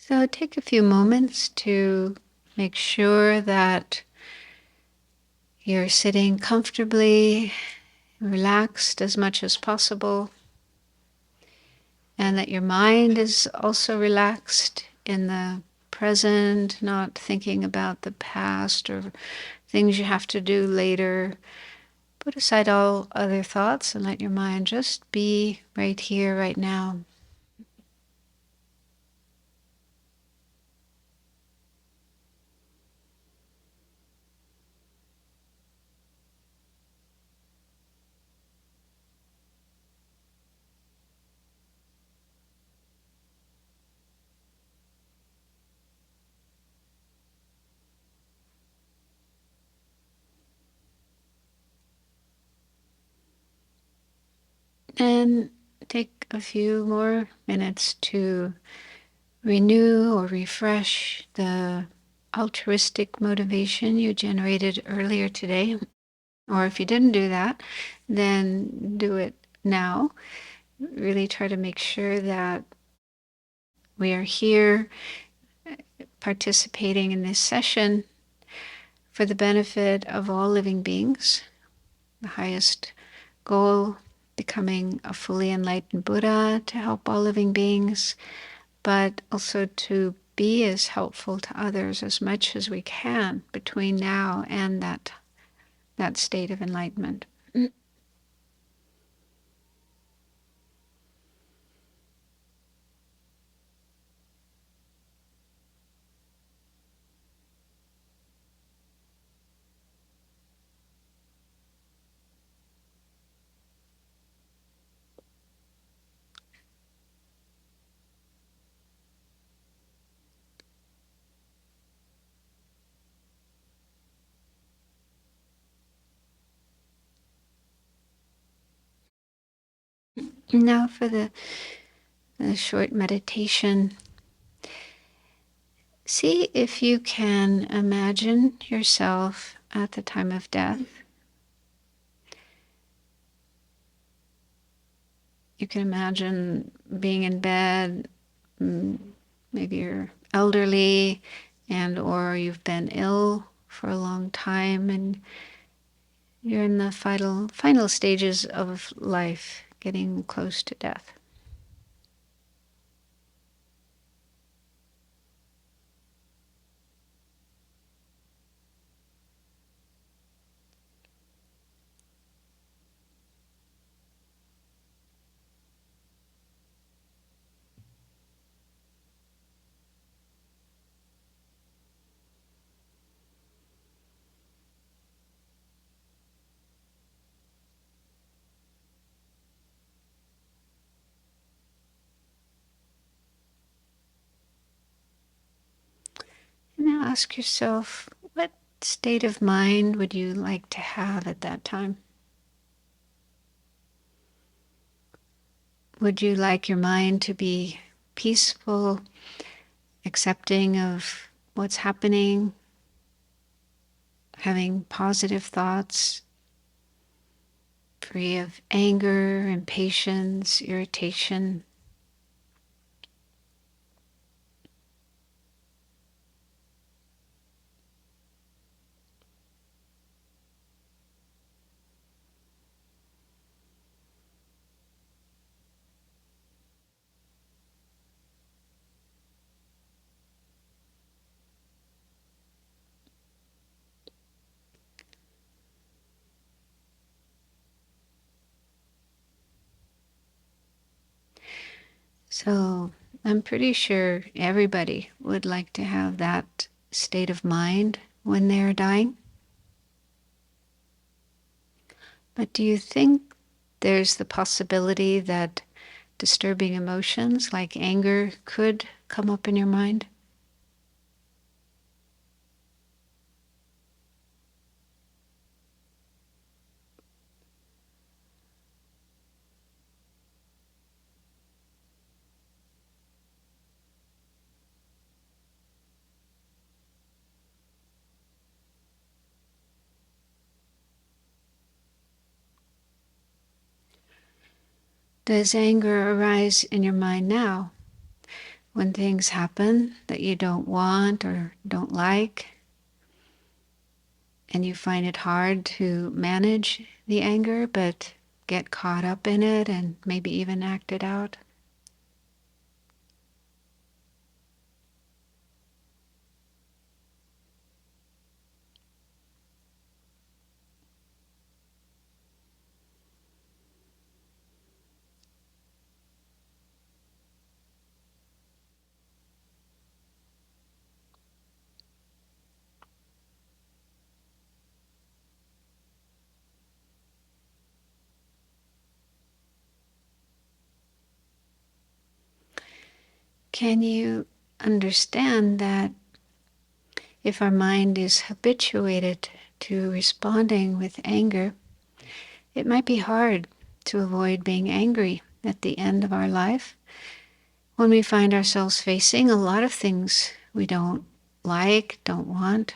So take a few moments to make sure that you're sitting comfortably, relaxed as much as possible, and that your mind is also relaxed in the present, not thinking about the past or things you have to do later. Put aside all other thoughts and let your mind just be right here, right now. And take a few more minutes to renew or refresh the altruistic motivation you generated earlier today. Or if you didn't do that, then do it now. Really try to make sure that we are here participating in this session for the benefit of all living beings. The highest goal, becoming a fully enlightened Buddha to help all living beings, but also to be as helpful to others as much as we can between now and that state of enlightenment. Now for the short meditation. See if you can imagine yourself at the time of death. You can imagine being in bed, maybe you're elderly and or you've been ill for a long time and you're in the final stages of life, getting close to death. And now ask yourself, what state of mind would you like to have at that time? Would you like your mind to be peaceful, accepting of what's happening, having positive thoughts, free of anger, impatience, irritation? So I'm pretty sure everybody would like to have that state of mind when they're dying. But do you think there's the possibility that disturbing emotions like anger could come up in your mind? Does anger arise in your mind now? when things happen that you don't want or don't like, and you find it hard to manage the anger, but get caught up in it and maybe even act it out. Can you understand that if our mind is habituated to responding with anger, it might be hard to avoid being angry at the end of our life when we find ourselves facing a lot of things we don't like, don't want.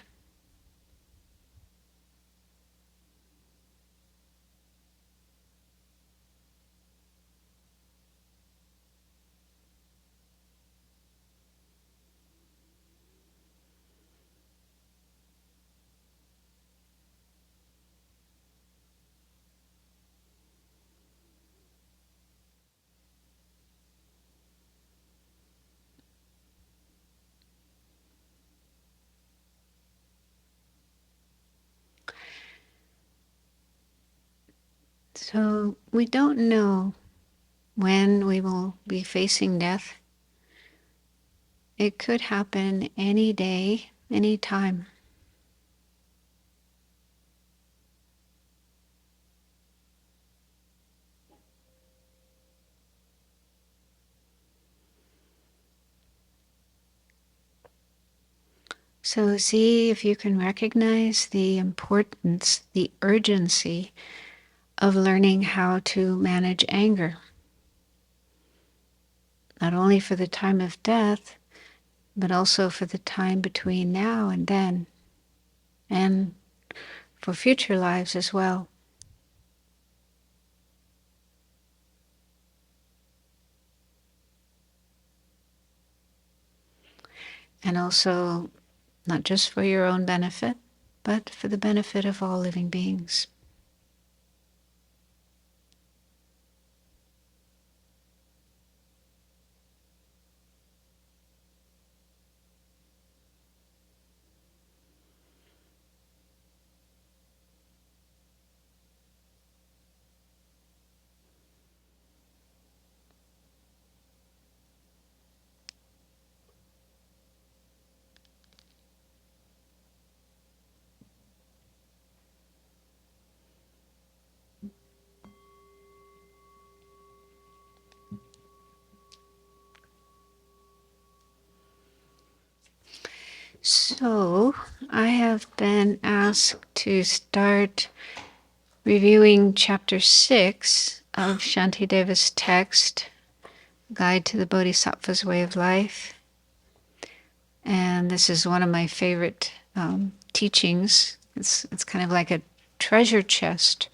So we don't know when we will be facing death. It could happen any day, any time. So see if you can recognize the importance, the urgency of learning how to manage anger. Not only for the time of death, but also for the time between now and then, and for future lives as well. And also, not just for your own benefit, but for the benefit of all living beings. So, I have been asked to start reviewing chapter 6 of Shantideva's text, Guide to the Bodhisattva's Way of Life. And this is one of my favorite teachings. It's kind of like a treasure chest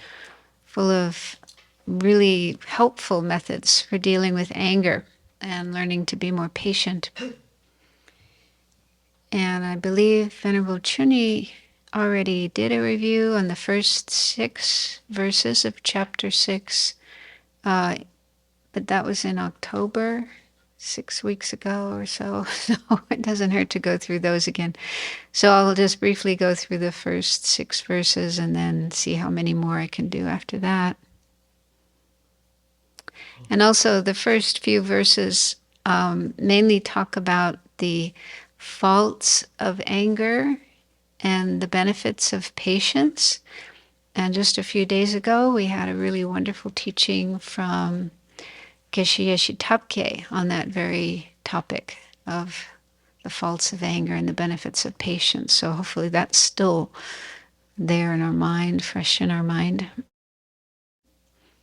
full of really helpful methods for dealing with anger and learning to be more patient. And I believe Venerable Chuni already did a review on the first 6 verses of chapter 6, but that was in October, 6 weeks ago or so. So it doesn't hurt to go through those again. So I'll just briefly go through the first 6 verses and then see how many more I can do after that. And also the first few verses mainly talk about the faults of anger and the benefits of patience. And just a few days ago, we had a really wonderful teaching from Geshe Yeshe Tapke on that very topic of the faults of anger and the benefits of patience. So hopefully that's still there in our mind, fresh in our mind.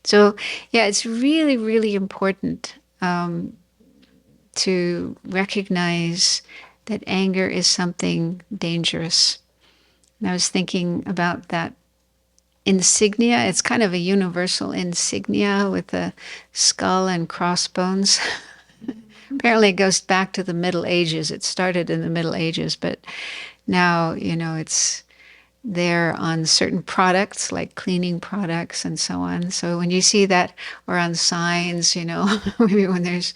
So yeah, it's really, really important to recognize that anger is something dangerous. And I was thinking about that insignia. It's kind of a universal insignia with a skull and crossbones Apparently it goes back to the Middle Ages. It started in the Middle Ages, but now, it's there on certain products like cleaning products and so on. So when you see that, or on signs, maybe when there's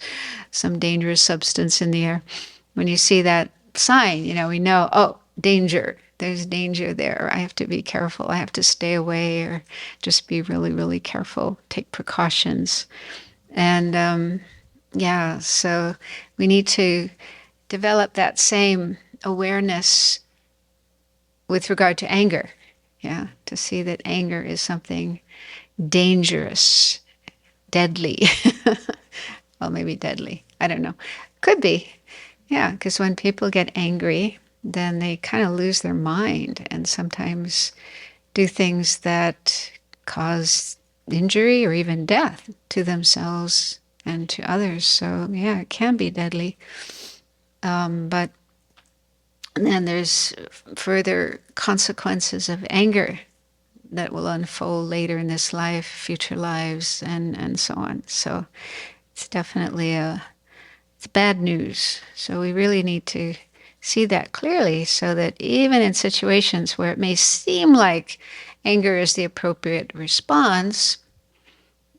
some dangerous substance in the air, when you see that sign, we know, oh, danger. There's danger there. I have to be careful. I have to stay away, or just be really, really careful. Take precautions. And yeah, so we need to develop that same awareness with regard to anger. Yeah, to see that anger is something dangerous, deadly. Well, maybe deadly. I don't know. Could be. Yeah, because when people get angry, then they kind of lose their mind and sometimes do things that cause injury or even death to themselves and to others. So, yeah, it can be deadly. But then there's further consequences of anger that will unfold later in this life, future lives, and so on. So it's definitely it's bad news. So we really need to see that clearly, so that even in situations where it may seem like anger is the appropriate response,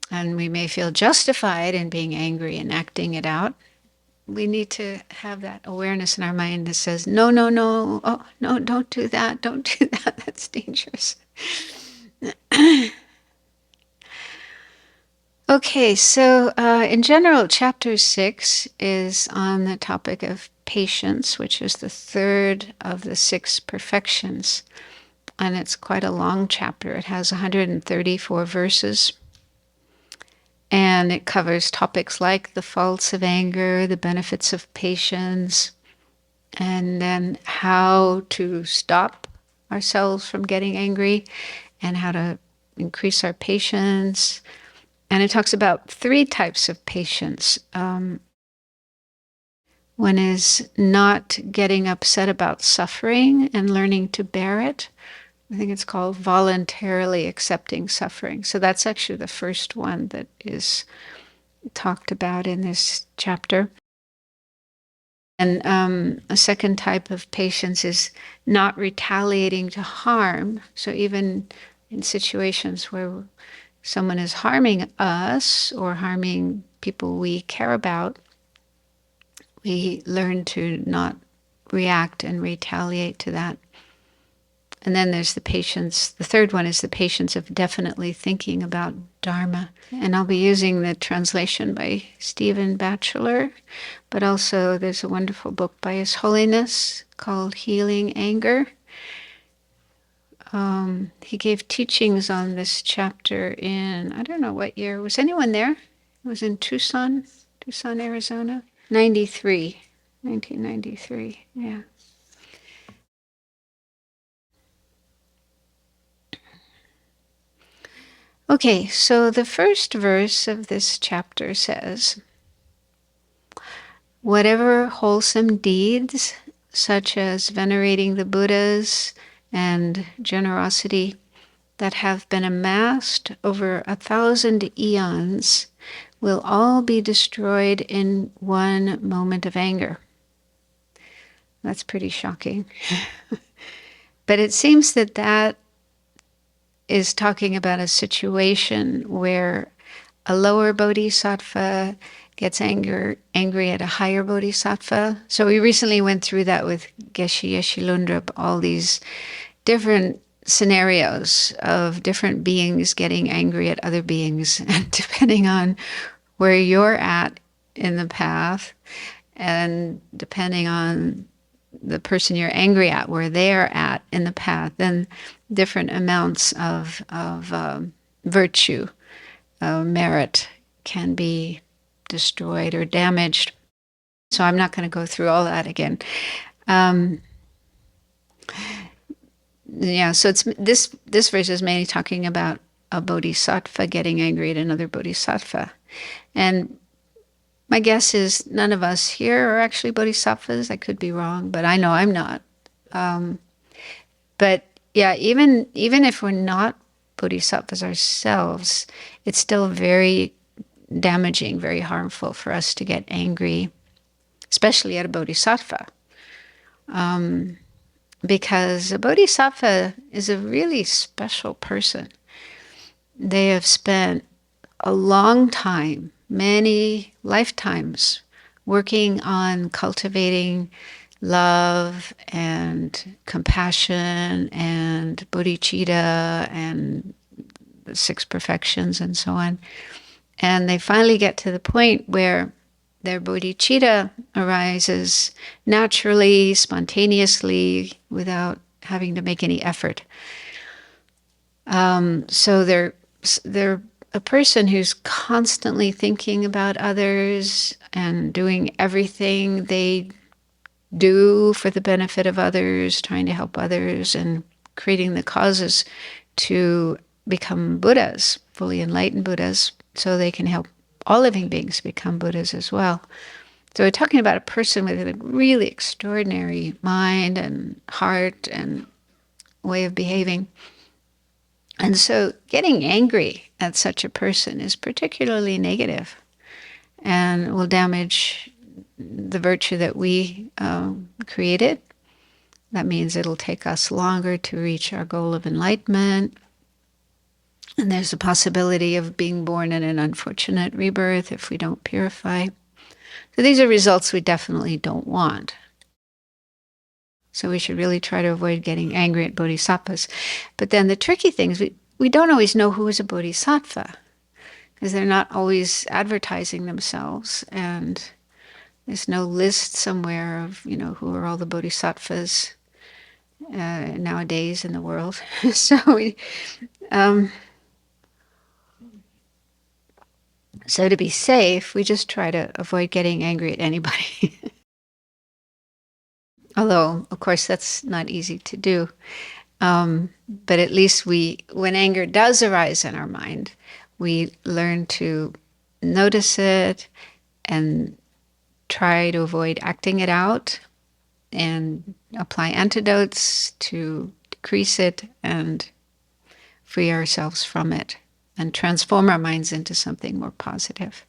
and we may feel justified in being angry and acting it out, we need to have that awareness in our mind that says, no, no, no, oh, no, don't do that, don't do that, that's dangerous. Okay, so in general, chapter 6 is on the topic of patience, which is the third of the 6 perfections. And it's quite a long chapter. It has 134 verses. And it covers topics like the faults of anger, the benefits of patience, and then how to stop ourselves from getting angry, and how to increase our patience. And it talks about 3 types of patience. One is not getting upset about suffering and learning to bear it. I think it's called voluntarily accepting suffering. So that's actually the first one that is talked about in this chapter. And a second type of patience is not retaliating to harm. So even in situations where someone is harming us or harming people we care about, we learn to not react and retaliate to that. And then there's the patience. The third one is the patience of definitely thinking about Dharma. And I'll be using the translation by Stephen Batchelor, but also there's a wonderful book by His Holiness called Healing Anger. He gave teachings on this chapter in, I don't know what year. Was anyone there? It was in Tucson, Arizona. 1993, yeah. Okay, so the first verse of this chapter says, whatever wholesome deeds, such as venerating the Buddhas and generosity, that have been amassed over 1,000 eons, will all be destroyed in one moment of anger. That's pretty shocking. But it seems that that is talking about a situation where a lower bodhisattva gets angry at a higher bodhisattva. So we recently went through that with Geshe Yeshe Lundrup, all these different scenarios of different beings getting angry at other beings, and depending on where you're at in the path, and depending on the person you're angry at, where they're at in the path, then different amounts of virtue, merit can be destroyed or damaged. So I'm not going to go through all that again. Yeah, so it's this verse is mainly talking about a bodhisattva getting angry at another bodhisattva. And my guess is none of us here are actually bodhisattvas. I could be wrong, but I know I'm not. But yeah, even if we're not bodhisattvas ourselves, it's still very damaging, very harmful for us to get angry especially at a bodhisattva. Because a bodhisattva is a really special person. They have spent a long time, many lifetimes, working on cultivating love and compassion and bodhicitta and the six perfections and so on. And they finally get to the point where their bodhicitta arises naturally, spontaneously, without having to make any effort. So they're a person who's constantly thinking about others and doing everything they do for the benefit of others, trying to help others, and creating the causes to become Buddhas, fully enlightened Buddhas, so they can help all living beings become Buddhas as well. So we're talking about a person with a really extraordinary mind and heart and way of behaving. And so getting angry at such a person is particularly negative and will damage the virtue that we created. That means it'll take us longer to reach our goal of enlightenment. And there's a possibility of being born in an unfortunate rebirth if we don't purify. So these are results we definitely don't want. So we should really try to avoid getting angry at bodhisattvas. But then the tricky thing is we don't always know who is a bodhisattva because they're not always advertising themselves, and there's no list somewhere of, who are all the bodhisattvas nowadays in the world. So so to be safe, we just try to avoid getting angry at anybody. Although, of course, that's not easy to do. But at least when anger does arise in our mind, we learn to notice it and try to avoid acting it out and apply antidotes to decrease it and free ourselves from it and transform our minds into something more positive.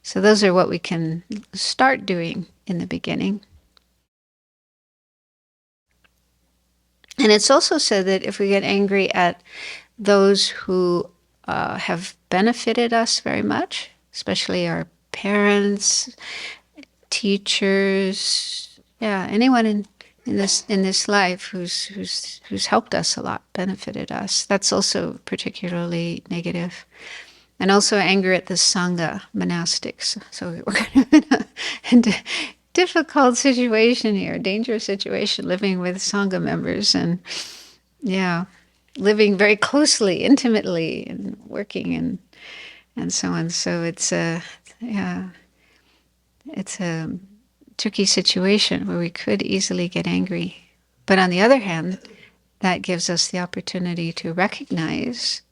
So those are what we can start doing in the beginning. And it's also said that if we get angry at those who have benefited us very much, especially our parents, teachers, anyone in this life who's helped us a lot, benefited us, that's also particularly negative. And also anger at the Sangha, monastics. So we're kind of in a difficult situation here, dangerous situation, living with Sangha members and, living very closely, intimately, and working and so on. So it's a tricky situation where we could easily get angry. But on the other hand, that gives us the opportunity to recognize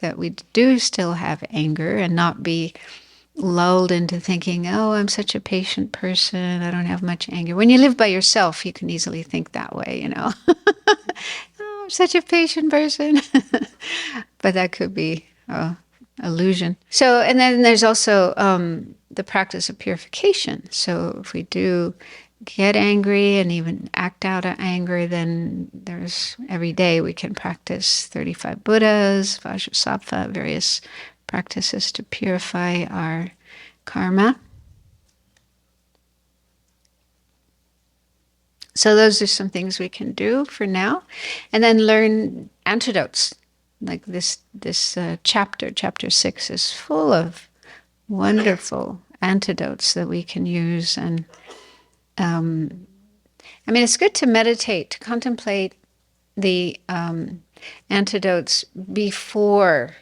that we do still have anger and not be lulled into thinking, oh, I'm such a patient person, I don't have much anger. When you live by yourself, you can easily think that way, oh, I'm such a patient person. But that could be illusion. So, and then there's also the practice of purification. So if we do get angry and even act out of anger, then there's every day we can practice 35 Buddhas, Vajrasattva, various practices to purify our karma. So those are some things we can do for now. And then learn antidotes. Like this chapter 6 is full of wonderful antidotes that we can use. And it's good to meditate, to contemplate the antidotes before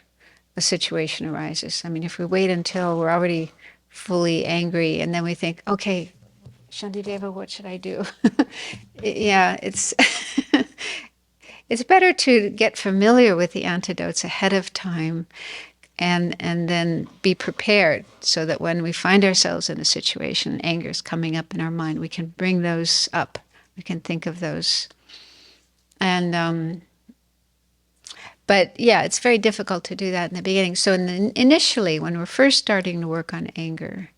a situation arises. If we wait until we're already fully angry and then we think, okay, Shantideva, what should I do? It's it's better to get familiar with the antidotes ahead of time and then be prepared so that when we find ourselves in a situation, anger is coming up in our mind, we can bring those up. We can think of those. And but it's very difficult to do that in the beginning. So initially, when we're first starting to work on anger,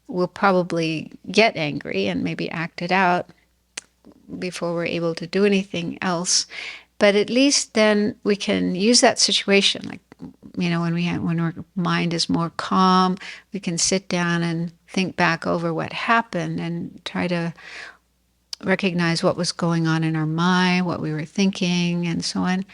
we'll probably get angry and maybe act it out before we're able to do anything else. But at least then we can use that situation, like, when our mind is more calm, we can sit down and think back over what happened and try to recognize what was going on in our mind, what we were thinking, and so on.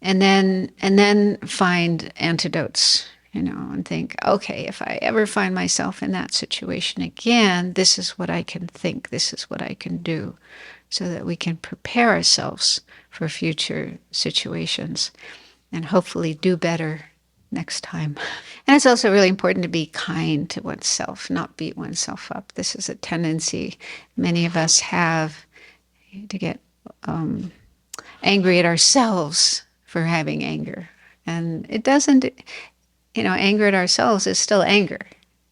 And then find antidotes, and think, okay, if I ever find myself in that situation again, this is what I can think, this is what I can do, so that we can prepare ourselves for future situations and hopefully do better next time. And it's also really important to be kind to oneself, not beat oneself up. This is a tendency many of us have, to get angry at ourselves for having anger. And it doesn't, anger at ourselves is still anger.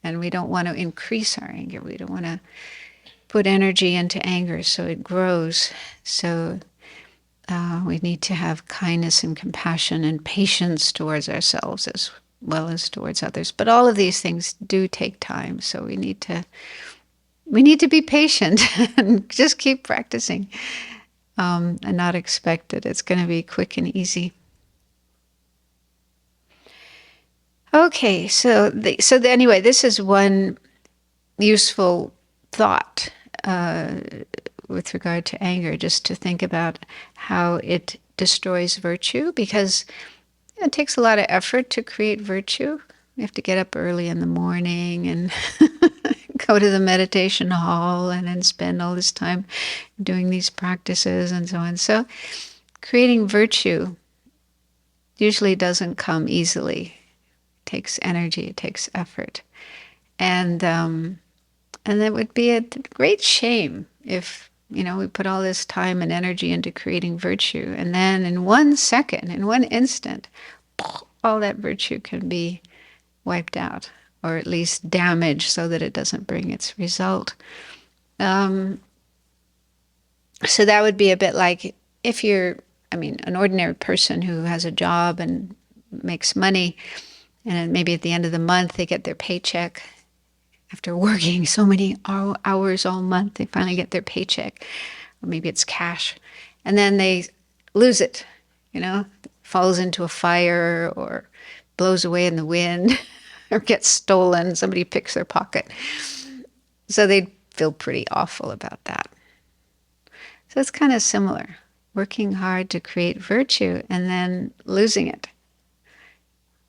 And we don't want to increase our anger. We don't want to put energy into anger so it grows. So we need to have kindness and compassion and patience towards ourselves as well as towards others. But all of these things do take time. So we need to be patient and just keep practicing, and not expect that it's going to be quick and easy. Okay, anyway, this is one useful thought with regard to anger, just to think about how it destroys virtue, because it takes a lot of effort to create virtue. We have to get up early in the morning and go to the meditation hall and then spend all this time doing these practices and so on. So creating virtue usually doesn't come easily. It takes energy, it takes effort. And it would be a great shame if, we put all this time and energy into creating virtue, and then in 1 second, in 1 instant, all that virtue can be wiped out, or at least damaged so that it doesn't bring its result. So that would be a bit like if you're, an ordinary person who has a job and makes money, and maybe at the end of the month they get their paycheck. After working so many hours all month, they finally get their paycheck, or maybe it's cash, and then they lose it, falls into a fire or blows away in the wind or gets stolen, somebody picks their pocket. So they'd feel pretty awful about that. So it's kind of similar, working hard to create virtue and then losing it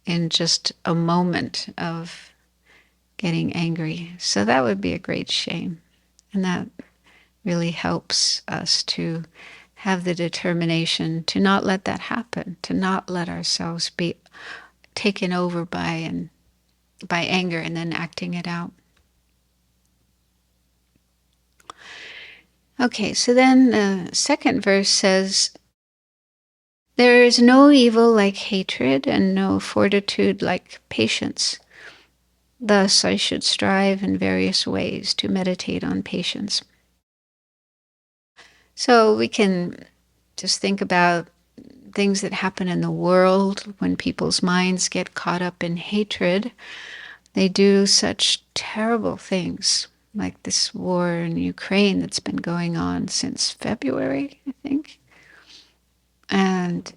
in just a moment of getting angry. So that would be a great shame. And that really helps us to have the determination to not let that happen, to not let ourselves be taken over by anger and then acting it out. Okay, so then the second verse says, "There is no evil like hatred and no fortitude like patience. Thus, I should strive in various ways to meditate on patience." So we can just think about things that happen in the world when people's minds get caught up in hatred. They do such terrible things, like this war in Ukraine that's been going on since February, I think. And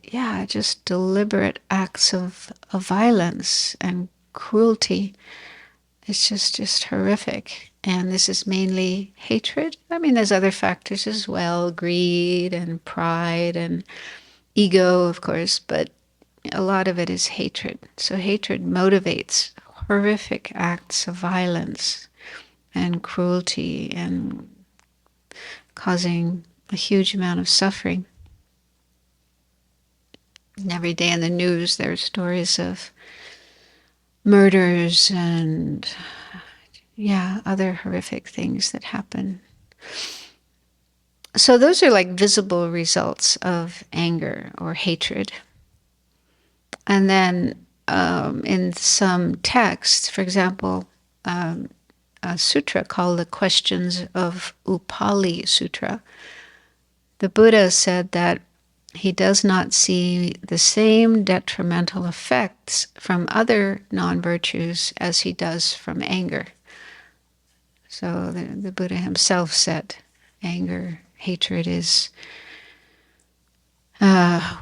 just deliberate acts of violence and cruelty. It's just horrific. And this is mainly hatred. There's other factors as well, greed and pride and ego, of course, but a lot of it is hatred. So hatred motivates horrific acts of violence and cruelty and causing a huge amount of suffering. And every day in the news there are stories of murders and other horrific things that happen. So those are like visible results of anger or hatred. And then in some texts, for example, a sutra called the Questions of Upali Sutra, the Buddha said that he does not see the same detrimental effects from other non-virtues as he does from anger. So the Buddha himself said anger, hatred is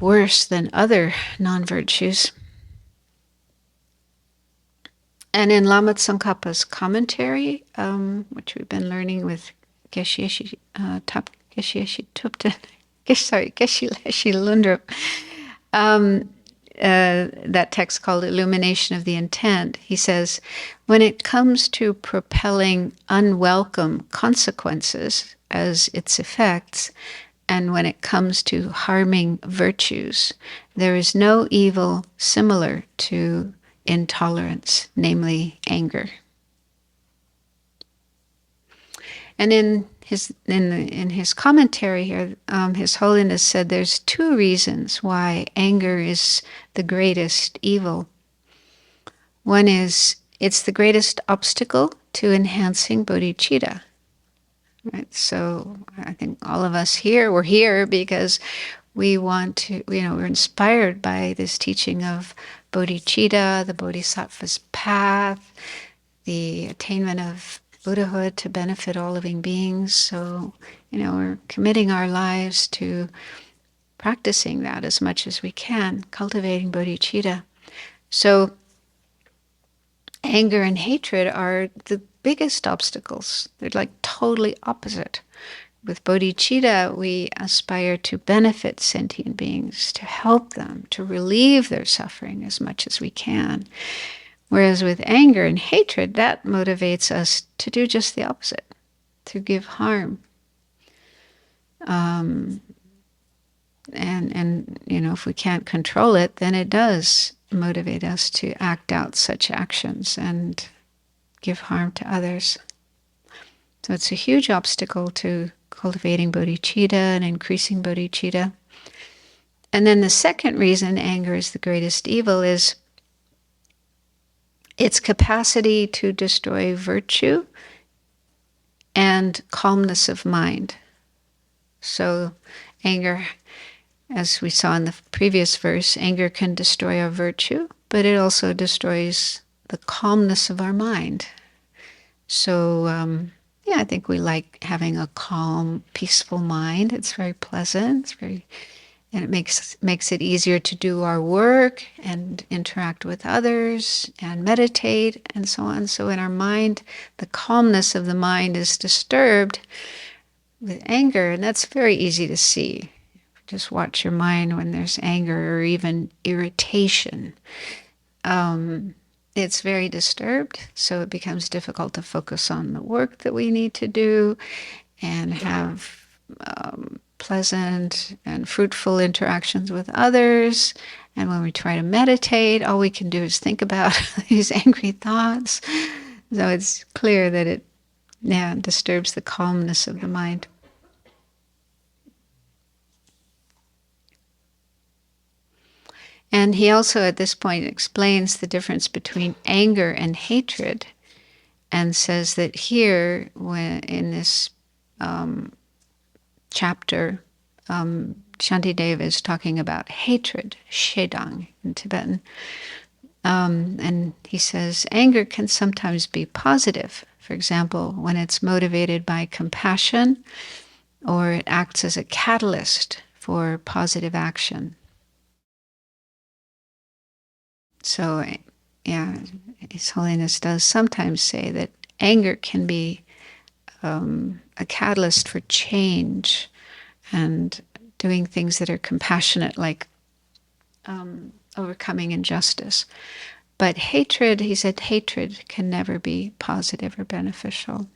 worse than other non-virtues. And in Lama Tsongkhapa's commentary, which we've been learning with Geshe Tupten, Geshe Leshe Lundrup, that text called Illumination of the Intent, he says, when it comes to propelling unwelcome consequences as its effects, and when it comes to harming virtues, there is no evil similar to intolerance, namely anger. And in his commentary here, His Holiness said there's two reasons why anger is the greatest evil. One is it's the greatest obstacle to enhancing bodhicitta. Right? So I think all of us here, we're here because we want to, we're inspired by this teaching of bodhicitta, the Bodhisattva's path, the attainment of Buddhahood to benefit all living beings. So, we're committing our lives to practicing that as much as we can, cultivating bodhicitta. So, anger and hatred are the biggest obstacles. They're like totally opposite. With bodhicitta, we aspire to benefit sentient beings, to help them, to relieve their suffering as much as we can. Whereas with anger and hatred, that motivates us to do just the opposite, to give harm. And if we can't control it, then it does motivate us to act out such actions and give harm to others. So it's a huge obstacle to cultivating bodhicitta and increasing bodhicitta. And then the second reason anger is the greatest evil is its capacity to destroy virtue and calmness of mind. So anger, as we saw in the previous verse, anger can destroy our virtue, but it also destroys the calmness of our mind. So, I think we like having a calm, peaceful mind. It's very pleasant. And it makes it easier to do our work and interact with others and meditate and so on. So in our mind, the calmness of the mind is disturbed with anger, and that's very easy to see. Just watch your mind when there's anger or even irritation. It's very disturbed, so it becomes difficult to focus on the work that we need to do and have pleasant and fruitful interactions with others. And when we try to meditate, all we can do is think about these angry thoughts. So it's clear that it disturbs the calmness of the mind. And he also at this point explains the difference between anger and hatred and says that here, when in this chapter, Shantideva is talking about hatred, shedang in Tibetan. And he says anger can sometimes be positive. For example, when it's motivated by compassion or it acts as a catalyst for positive action. So, His Holiness does sometimes say that anger can be a catalyst for change and doing things that are compassionate, like overcoming injustice. But hatred, he said, hatred can never be positive or beneficial.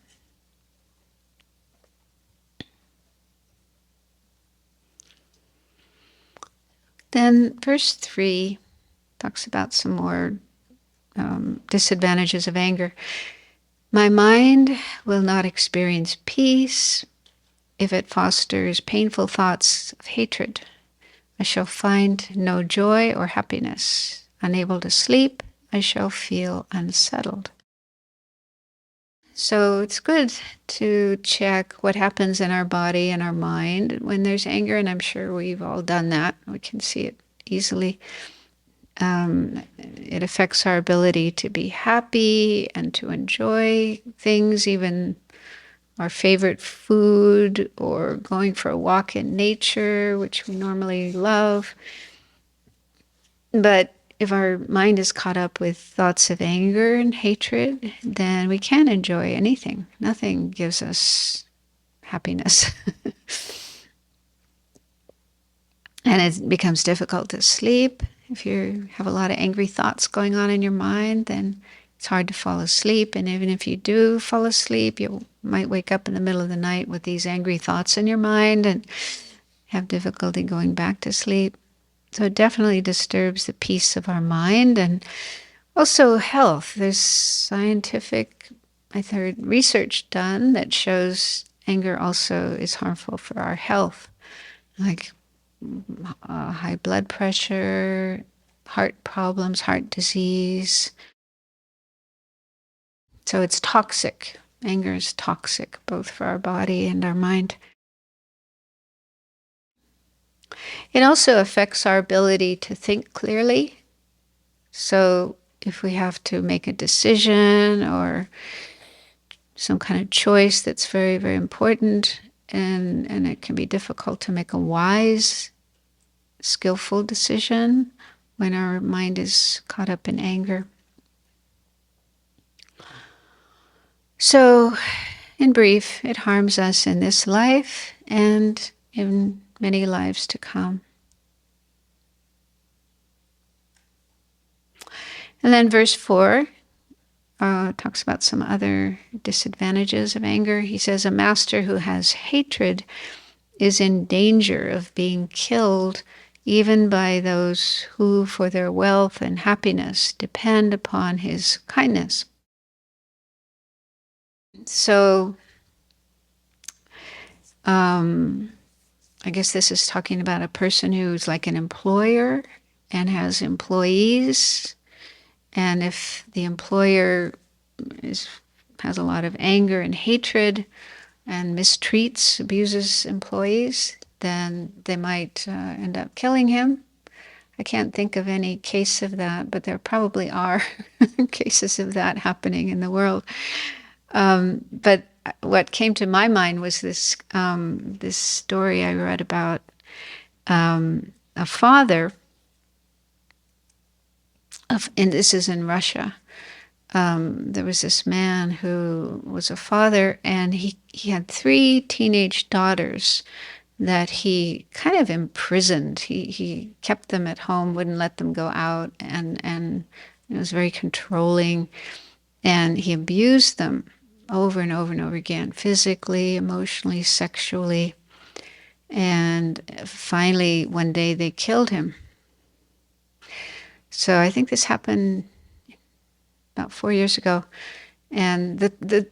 Then verse 3 talks about some more disadvantages of anger. My mind will not experience peace if it fosters painful thoughts of hatred. I shall find no joy or happiness. Unable to sleep, I shall feel unsettled. So it's good to check what happens in our body and our mind when there's anger, and I'm sure we've all done that. We can see it easily. It affects our ability to be happy and to enjoy things, even our favorite food or going for a walk in nature, which we normally love. But if our mind is caught up with thoughts of anger and hatred, then we can't enjoy anything. Nothing gives us happiness. And it becomes difficult to sleep. If you have a lot of angry thoughts going on in your mind, then it's hard to fall asleep. And even if you do fall asleep, you might wake up in the middle of the night with these angry thoughts in your mind and have difficulty going back to sleep. So it definitely disturbs the peace of our mind and also health. There's scientific, I've heard, research done that shows anger also is harmful for our health, like high blood pressure, heart problems, heart disease. So it's toxic. Anger is toxic, both for our body and our mind. It also affects our ability to think clearly. So if we have to make a decision or some kind of choice that's very, very important, and it can be difficult to make a wise, skillful decision when our mind is caught up in anger. So, in brief, it harms us in this life and in many lives to come. And then verse 4 talks about some other disadvantages of anger. He says, a master who has hatred is in danger of being killed even by those who, for their wealth and happiness, depend upon his kindness. So, I guess this is talking about a person who's like an employer and has employees. And if the employer has a lot of anger and hatred and mistreats, abuses employees, then they might end up killing him. I can't think of any case of that, but there probably are cases of that happening in the world. But what came to my mind was this this story I read about a father, and this is in Russia. There was this man who was a father, and he had 3 teenage daughters that he kind of imprisoned. He kept them at home, wouldn't let them go out, and was very controlling. And he abused them over and over and over again, physically, emotionally, sexually. And finally, one day they killed him. So I think this happened about 4 years ago. And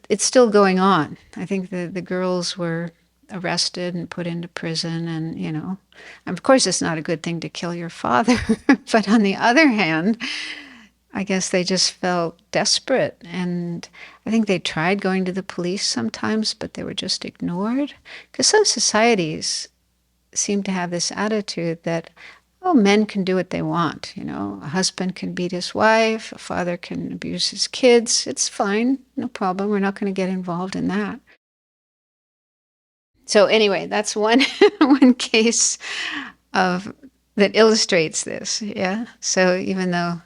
it's still going on. I think the girls were arrested and put into prison. And, of course, it's not a good thing to kill your father. But on the other hand, I guess they just felt desperate. And I think they tried going to the police sometimes, but they were just ignored. Because some societies seem to have this attitude that, oh, men can do what they want. A husband can beat his wife, a father can abuse his kids. It's fine, no problem. We're not going to get involved in that. So anyway, that's one one case of that illustrates this. Yeah. So even though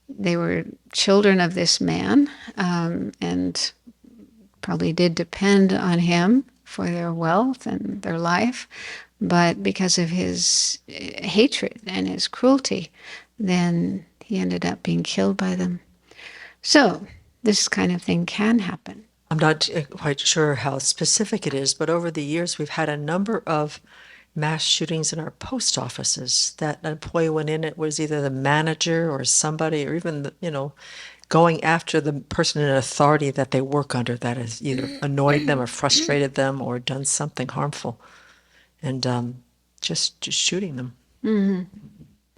they were children of this man, and probably did depend on him for their wealth and their life, but because of his hatred and his cruelty, then he ended up being killed by them. So this kind of thing can happen. I'm not quite sure how specific it is, but over the years we've had a number of mass shootings in our post offices that an employee went in, it was either the manager or somebody, or even, going after the person in authority that they work under that has either annoyed them or frustrated them or done something harmful, and just shooting them. Mm-hmm.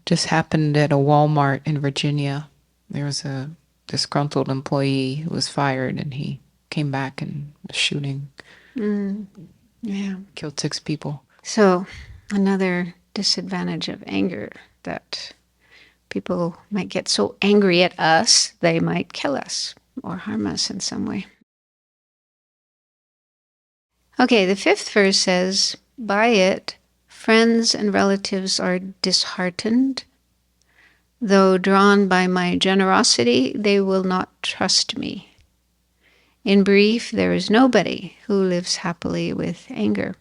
Just happened at a Walmart in Virginia. There was a disgruntled employee who was fired, and he came back and was shooting. Yeah. Killed 6 people. So another disadvantage of anger that People might get so angry at us, they might kill us or harm us in some way. Okay, the 5th verse says, by it, friends and relatives are disheartened. Though drawn by my generosity, they will not trust me. In brief, there is nobody who lives happily with anger.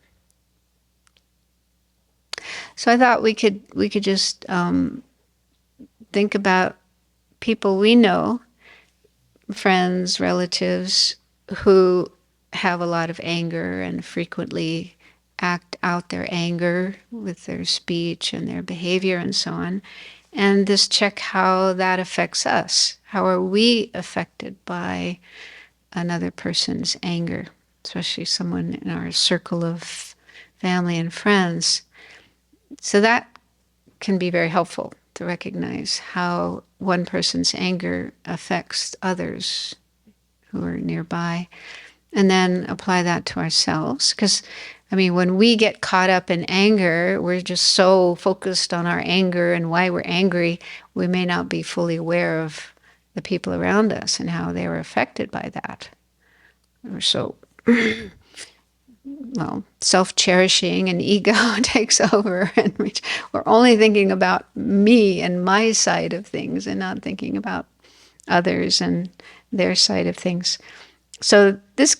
So I thought we could just think about people we know, friends, relatives, who have a lot of anger and frequently act out their anger with their speech and their behavior and so on. And just check how that affects us. How are we affected by another person's anger, especially someone in our circle of family and friends? So that can be very helpful to recognize how one person's anger affects others who are nearby, and then apply that to ourselves. Because, I mean, when we get caught up in anger, we're just so focused on our anger and why we're angry, we may not be fully aware of the people around us and how they were affected by that. We're so self-cherishing and ego takes over, and we're only thinking about me and my side of things and not thinking about others and their side of things. So this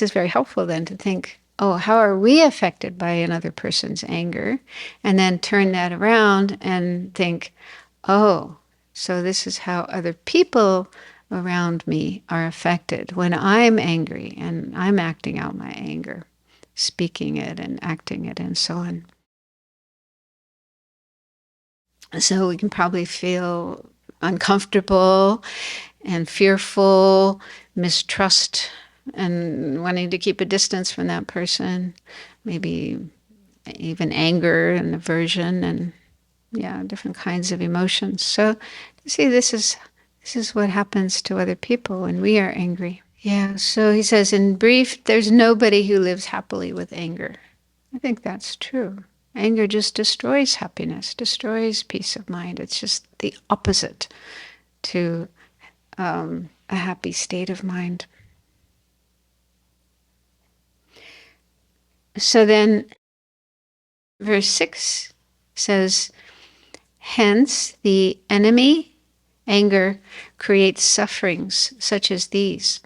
is very helpful then to think, oh, how are we affected by another person's anger? And then turn that around and think, oh, so this is how other people around me are affected when I'm angry and I'm acting out my anger, speaking it and acting it and so on. So we can probably feel uncomfortable and fearful, mistrust, and wanting to keep a distance from that person, maybe even anger and aversion and different kinds of emotions. So see, this is what happens to other people when we are angry. Yeah, so he says, in brief, there's nobody who lives happily with anger. I think that's true. Anger just destroys happiness, destroys peace of mind. It's just the opposite to a happy state of mind. So then, verse 6 says, hence the enemy, anger, creates sufferings such as these.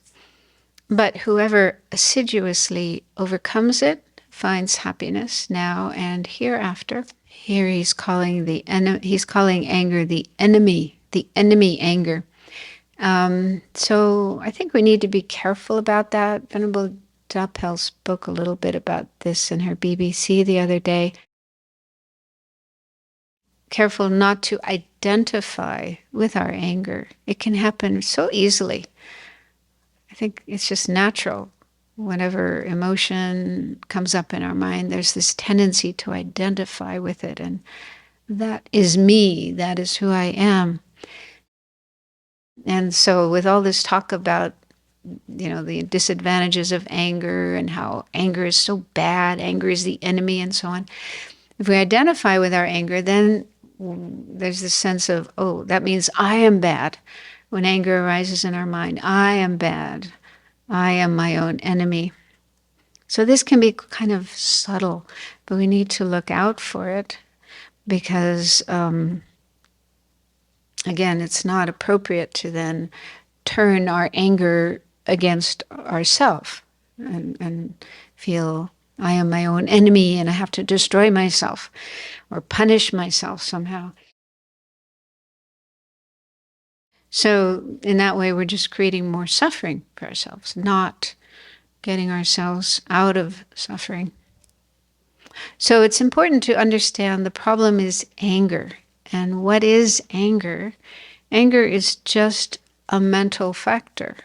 But whoever assiduously overcomes it finds happiness now and hereafter. Here he's calling anger the enemy anger. So I think we need to be careful about that. Venerable Japel spoke a little bit about this in her BBC the other day. Careful not to identify with our anger. It can happen so easily. I think it's just natural. Whenever emotion comes up in our mind, there's this tendency to identify with it. And that is me. That is who I am. And so with all this talk about, the disadvantages of anger and how anger is so bad, anger is the enemy and so on. If we identify with our anger, then there's this sense of, oh, that means I am bad. When anger arises in our mind, I am bad. I am my own enemy. So this can be kind of subtle, but we need to look out for it because, again, it's not appropriate to then turn our anger against ourselves and feel I am my own enemy and I have to destroy myself or punish myself somehow. So in that way, we're just creating more suffering for ourselves, not getting ourselves out of suffering. So it's important to understand the problem is anger. And what is anger? Anger is just a mental factor.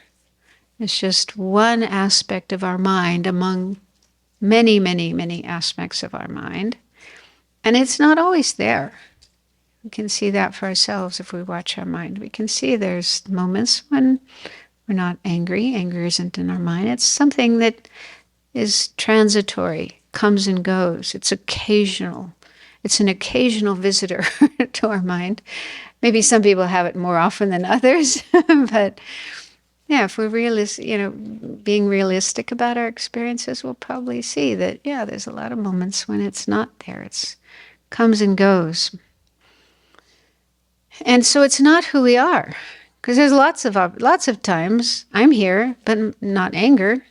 It's just one aspect of our mind among many, many, many aspects of our mind. And it's not always there. We can see that for ourselves if we watch our mind. We can see there's moments when we're not angry. Anger isn't in our mind. It's something that is transitory, comes and goes. It's occasional. It's an occasional visitor to our mind. Maybe some people have it more often than others, but yeah, if we're being realistic about our experiences, we'll probably see that, yeah, there's a lot of moments when it's not there. It's comes and goes. And so it's not who we are. Because there's lots of times I'm here, but not anger.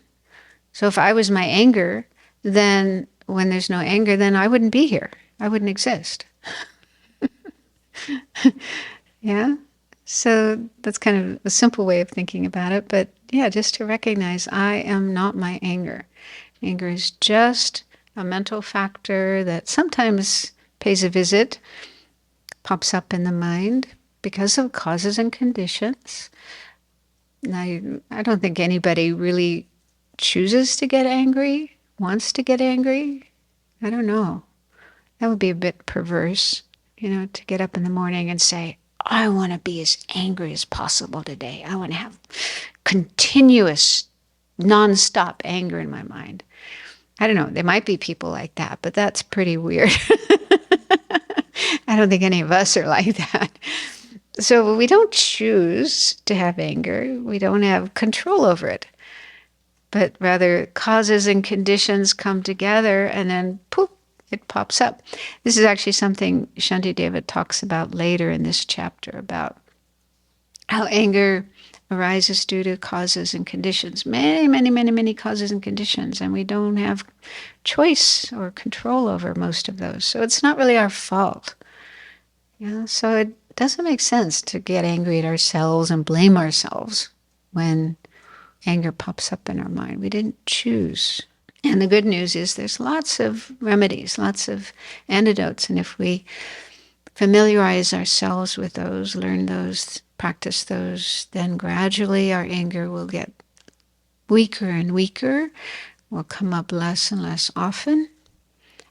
So if I was my anger, then when there's no anger, then I wouldn't be here. I wouldn't exist. Yeah? So that's kind of a simple way of thinking about it. But yeah, just to recognize I am not my anger. Anger is just a mental factor that sometimes pays a visit, pops up in the mind because of causes and conditions. Now, I don't think anybody really chooses to get angry, wants to get angry. I don't know. That would be a bit perverse, to get up in the morning and say, I want to be as angry as possible today. I want to have continuous, nonstop anger in my mind. I don't know. There might be people like that, but that's pretty weird. I don't think any of us are like that. So we don't choose to have anger. We don't have control over it. But rather, causes and conditions come together and then poof, it pops up. This is actually something Shantideva talks about later in this chapter, about how anger arises due to causes and conditions. Many, many, many, many causes and conditions. And we don't have choice or control over most of those. So it's not really our fault. So it doesn't make sense to get angry at ourselves and blame ourselves when anger pops up in our mind. We didn't choose. And the good news is there's lots of remedies, lots of antidotes. And if we familiarize ourselves with those, learn those, practice those, then gradually our anger will get weaker and weaker, will come up less and less often.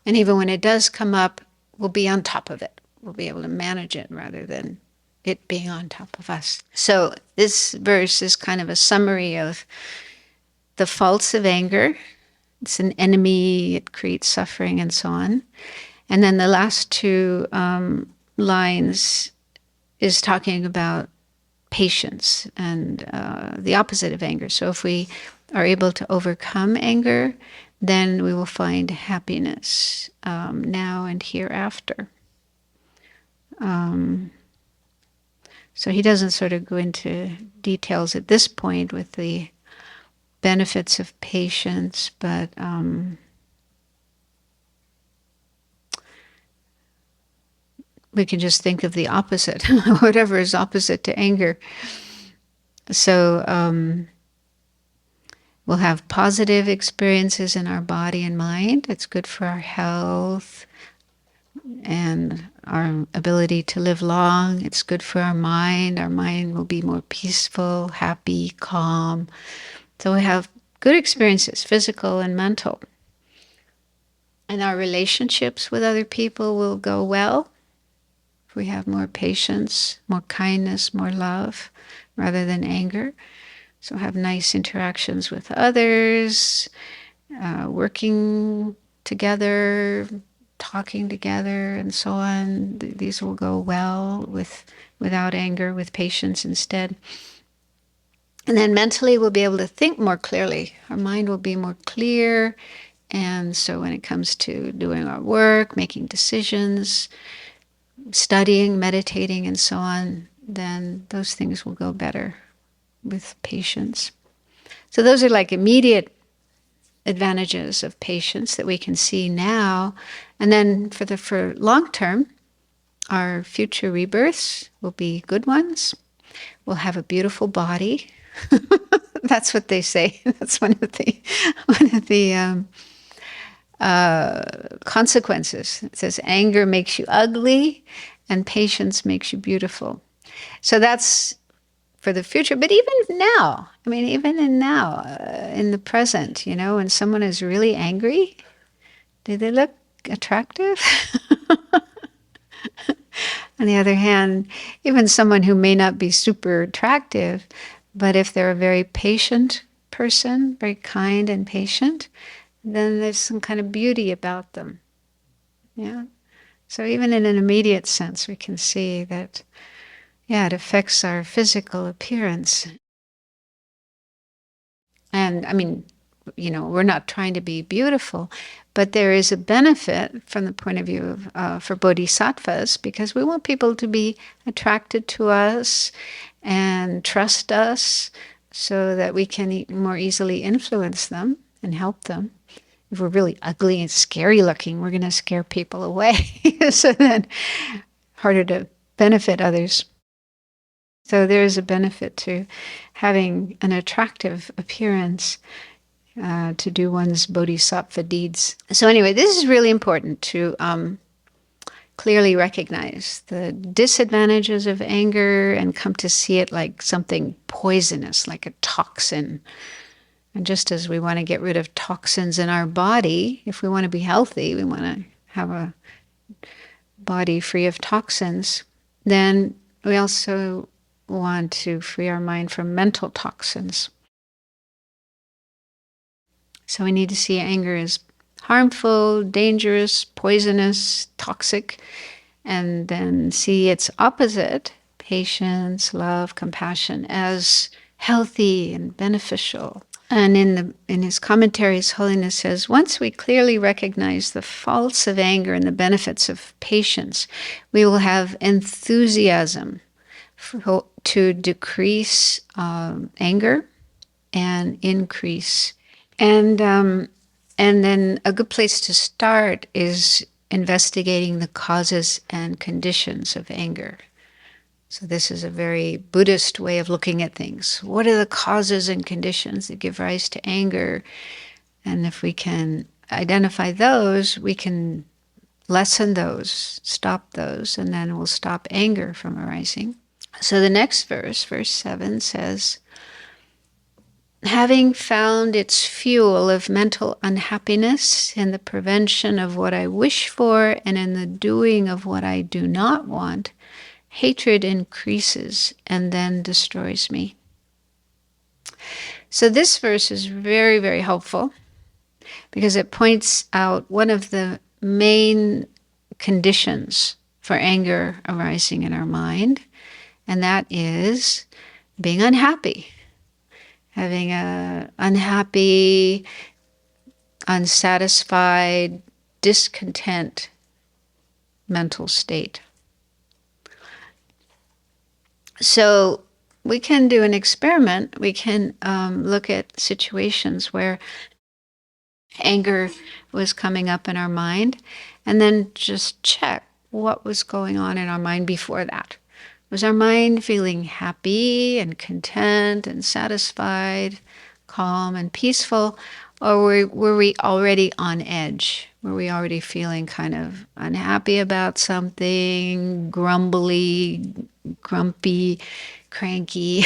And even when it does come up, we'll be on top of it. We'll be able to manage it rather than it being on top of us. So this verse is kind of a summary of the faults of anger. It's an enemy, it creates suffering, and so on. And then the last two lines is talking about patience and the opposite of anger. So if we are able to overcome anger, then we will find happiness now and hereafter. So he doesn't sort of go into details at this point with the benefits of patience, but we can just think of the opposite, whatever is opposite to anger. So we'll have positive experiences in our body and mind. It's good for our health and our ability to live long. It's good for our mind. Our mind will be more peaceful, happy, calm. So we have good experiences, physical and mental. And our relationships with other people will go well if we have more patience, more kindness, more love, rather than anger. So have nice interactions with others, working together, talking together, and so on. These will go well without anger, with patience instead. And then mentally we'll be able to think more clearly. Our mind will be more clear. And so when it comes to doing our work, making decisions, studying, meditating, and so on, then those things will go better with patience. So those are like immediate advantages of patience that we can see now. And then for long term, our future rebirths will be good ones. We'll have a beautiful body. That's what they say. That's one of the consequences. It says anger makes you ugly and patience makes you beautiful. So that's for the future, but even now, even in the present, when someone is really angry, do they look attractive? On the other hand, even someone who may not be super attractive, but if they're a very patient person, very kind and patient, then there's some kind of beauty about them. Yeah. So even in an immediate sense, we can see that it affects our physical appearance. And I mean, we're not trying to be beautiful, but there is a benefit from the point of view of for bodhisattvas, because we want people to be attracted to us and trust us so that we can more easily influence them and help them. If we're really ugly and scary looking, we're going to scare people away. So then harder to benefit others. So there is a benefit to having an attractive appearance to do one's bodhisattva deeds. So anyway, this is really important to clearly recognize the disadvantages of anger and come to see it like something poisonous, like a toxin. And just as we want to get rid of toxins in our body, if we want to be healthy, we want to have a body free of toxins, then we also want to free our mind from mental toxins. So we need to see anger as harmful, dangerous, poisonous, toxic, and then see its opposite, patience, love, compassion, as healthy and beneficial. And in his commentaries, Holiness says, once we clearly recognize the faults of anger and the benefits of patience, we will have enthusiasm to decrease anger and increase. And then a good place to start is investigating the causes and conditions of anger. So this is a very Buddhist way of looking at things. What are the causes and conditions that give rise to anger? And if we can identify those, we can lessen those, stop those, and then we'll stop anger from arising. So the next verse, verse 7, says, having found its fuel of mental unhappiness in the prevention of what I wish for and in the doing of what I do not want, hatred increases and then destroys me. So this verse is very, very helpful because it points out one of the main conditions for anger arising in our mind, and that is being unhappy. Having a unhappy, unsatisfied, discontent mental state. So we can do an experiment. We can look at situations where anger was coming up in our mind and then just check what was going on in our mind before that. Was our mind feeling happy and content and satisfied, calm and peaceful, or were we already on edge? Were we already feeling kind of unhappy about something, grumbly, grumpy, cranky,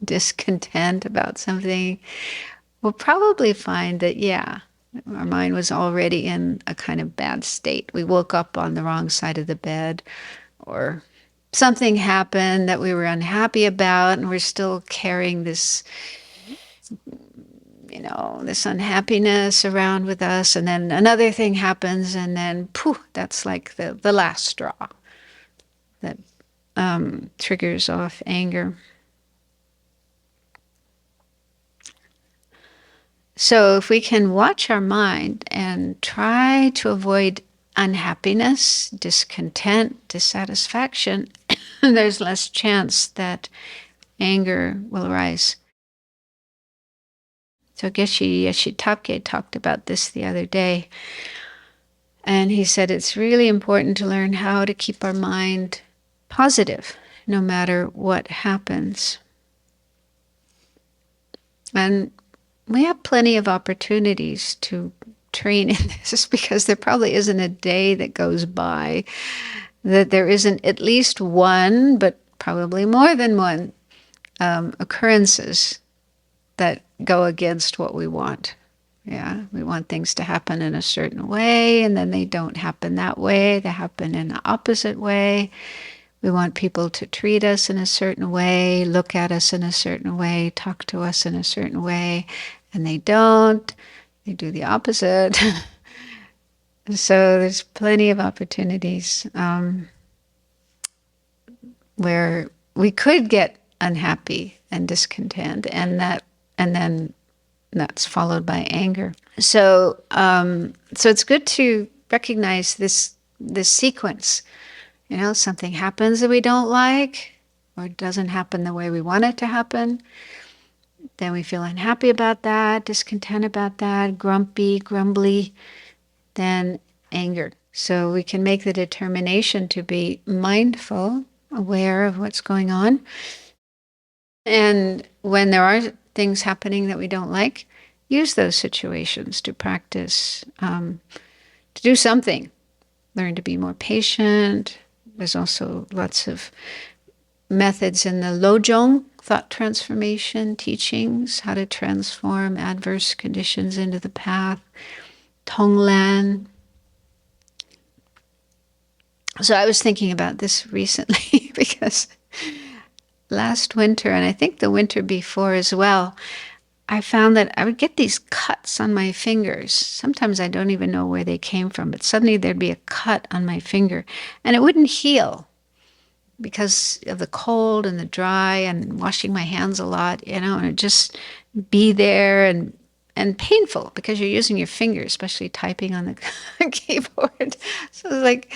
discontent about something? We'll probably find that, our mind was already in a kind of bad state. We woke up on the wrong side of the bed, or something happened that we were unhappy about, and we're still carrying this, this unhappiness around with us. And then another thing happens, and then poof, that's like the last straw that triggers off anger. So if we can watch our mind and try to avoid unhappiness, discontent, dissatisfaction, there's less chance that anger will arise. So Geshe Yeshitake talked about this the other day. And he said it's really important to learn how to keep our mind positive no matter what happens. And we have plenty of opportunities to train in this, because there probably isn't a day that goes by that there isn't at least one, but probably more than one, occurrences that go against what we want. Yeah, we want things to happen in a certain way, and then they don't happen that way. They happen in the opposite way. We want people to treat us in a certain way, look at us in a certain way, talk to us in a certain way, and they don't. They do the opposite. So there's plenty of opportunities. where we could get unhappy and discontent, and then that's followed by anger. So so it's good to recognize this sequence. Something happens that we don't like, or it doesn't happen the way we want it to happen. Then we feel unhappy about that, discontent about that, grumbly, then anger. So we can make the determination to be mindful, aware of what's going on. And when there are things happening that we don't like, use those situations to practice, to do something. Learn to be more patient. There's also lots of methods in the Lojong thought transformation teachings, how to transform adverse conditions into the path. Tonglan. So I was thinking about this recently because last winter, and I think the winter before as well, I found that I would get these cuts on my fingers. Sometimes I don't even know where they came from, but suddenly there'd be a cut on my finger and it wouldn't heal because of the cold and the dry and washing my hands a lot, and it'd just be there and painful because you're using your fingers, especially typing on the keyboard. So it's like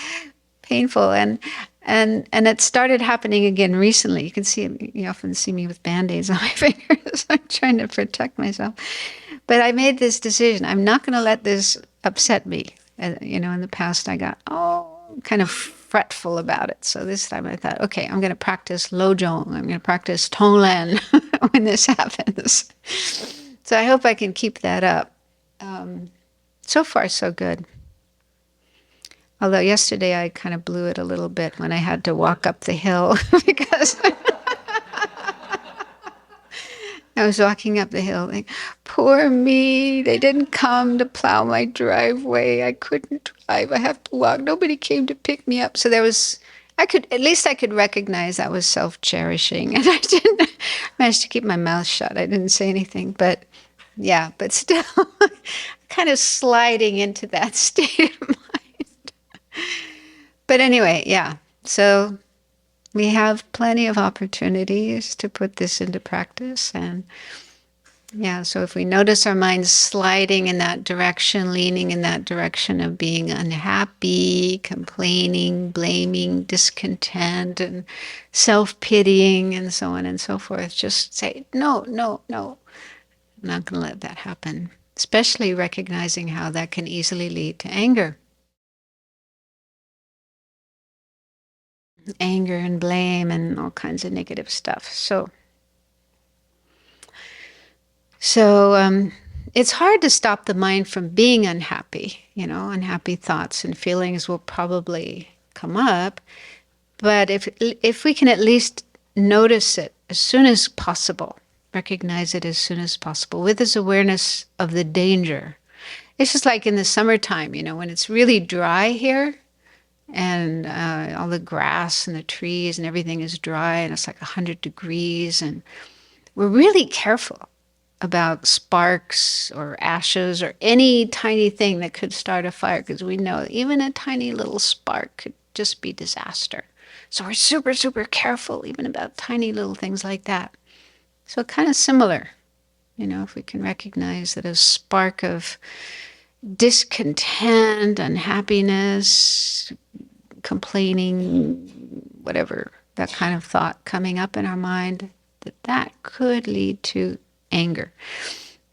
painful, and it started happening again recently. You can see it, you often see me with band-aids on my fingers. I'm trying to protect myself. But I made this decision. I'm not going to let this upset me. In the past I got kind of fretful about it. So this time I thought, okay, I'm going to practice Lojong. I'm going to practice Tonglen when this happens. So I hope I can keep that up. So far, so good. Although yesterday I kind of blew it a little bit when I had to walk up the hill because I was walking up the hill like, poor me, they didn't come to plow my driveway. I couldn't drive. I have to walk. Nobody came to pick me up. So I could recognize that was self-cherishing. And I didn't manage to keep my mouth shut. I didn't say anything, but still kind of sliding into that state of mind. But anyway, yeah. So we have plenty of opportunities to put this into practice. And so if we notice our minds sliding in that direction, leaning in that direction of being unhappy, complaining, blaming, discontent, and self-pitying, and so on and so forth, just say, no, no, no. I'm not going to let that happen, especially recognizing how that can easily lead to anger. Anger and blame and all kinds of negative stuff. So it's hard to stop the mind from being unhappy. Unhappy thoughts and feelings will probably come up. But if we can at least notice it as soon as possible, recognize it as soon as possible with this awareness of the danger. It's just like in the summertime, when it's really dry here, and all the grass and the trees and everything is dry and it's like 100 degrees, and we're really careful about sparks or ashes or any tiny thing that could start a fire, because we know even a tiny little spark could just be disaster. So we're super, super careful even about tiny little things like that. So kind of similar, if we can recognize that a spark of discontent, unhappiness, complaining, whatever, that kind of thought coming up in our mind, that could lead to anger.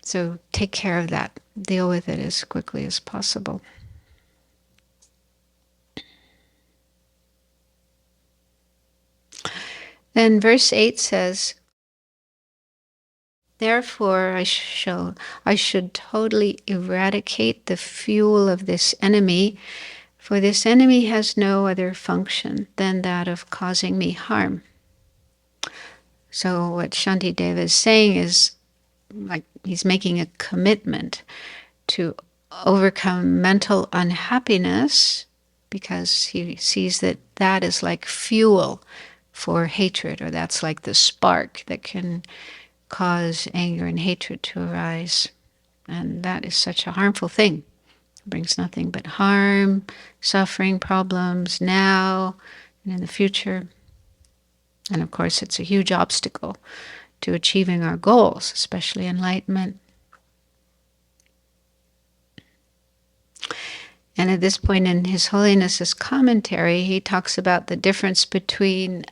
So take care of that. Deal with it as quickly as possible. Then verse 8 says, therefore I should totally eradicate the fuel of this enemy, for this enemy has no other function than that of causing me harm. So what Shantideva is saying is, like, he's making a commitment to overcome mental unhappiness, because he sees that is like fuel for hatred, or that's like the spark that can cause anger and hatred to arise. And that is such a harmful thing. It brings nothing but harm, suffering, problems now and in the future. And of course, it's a huge obstacle to achieving our goals, especially enlightenment. And at this point in His Holiness's commentary, he talks about the difference between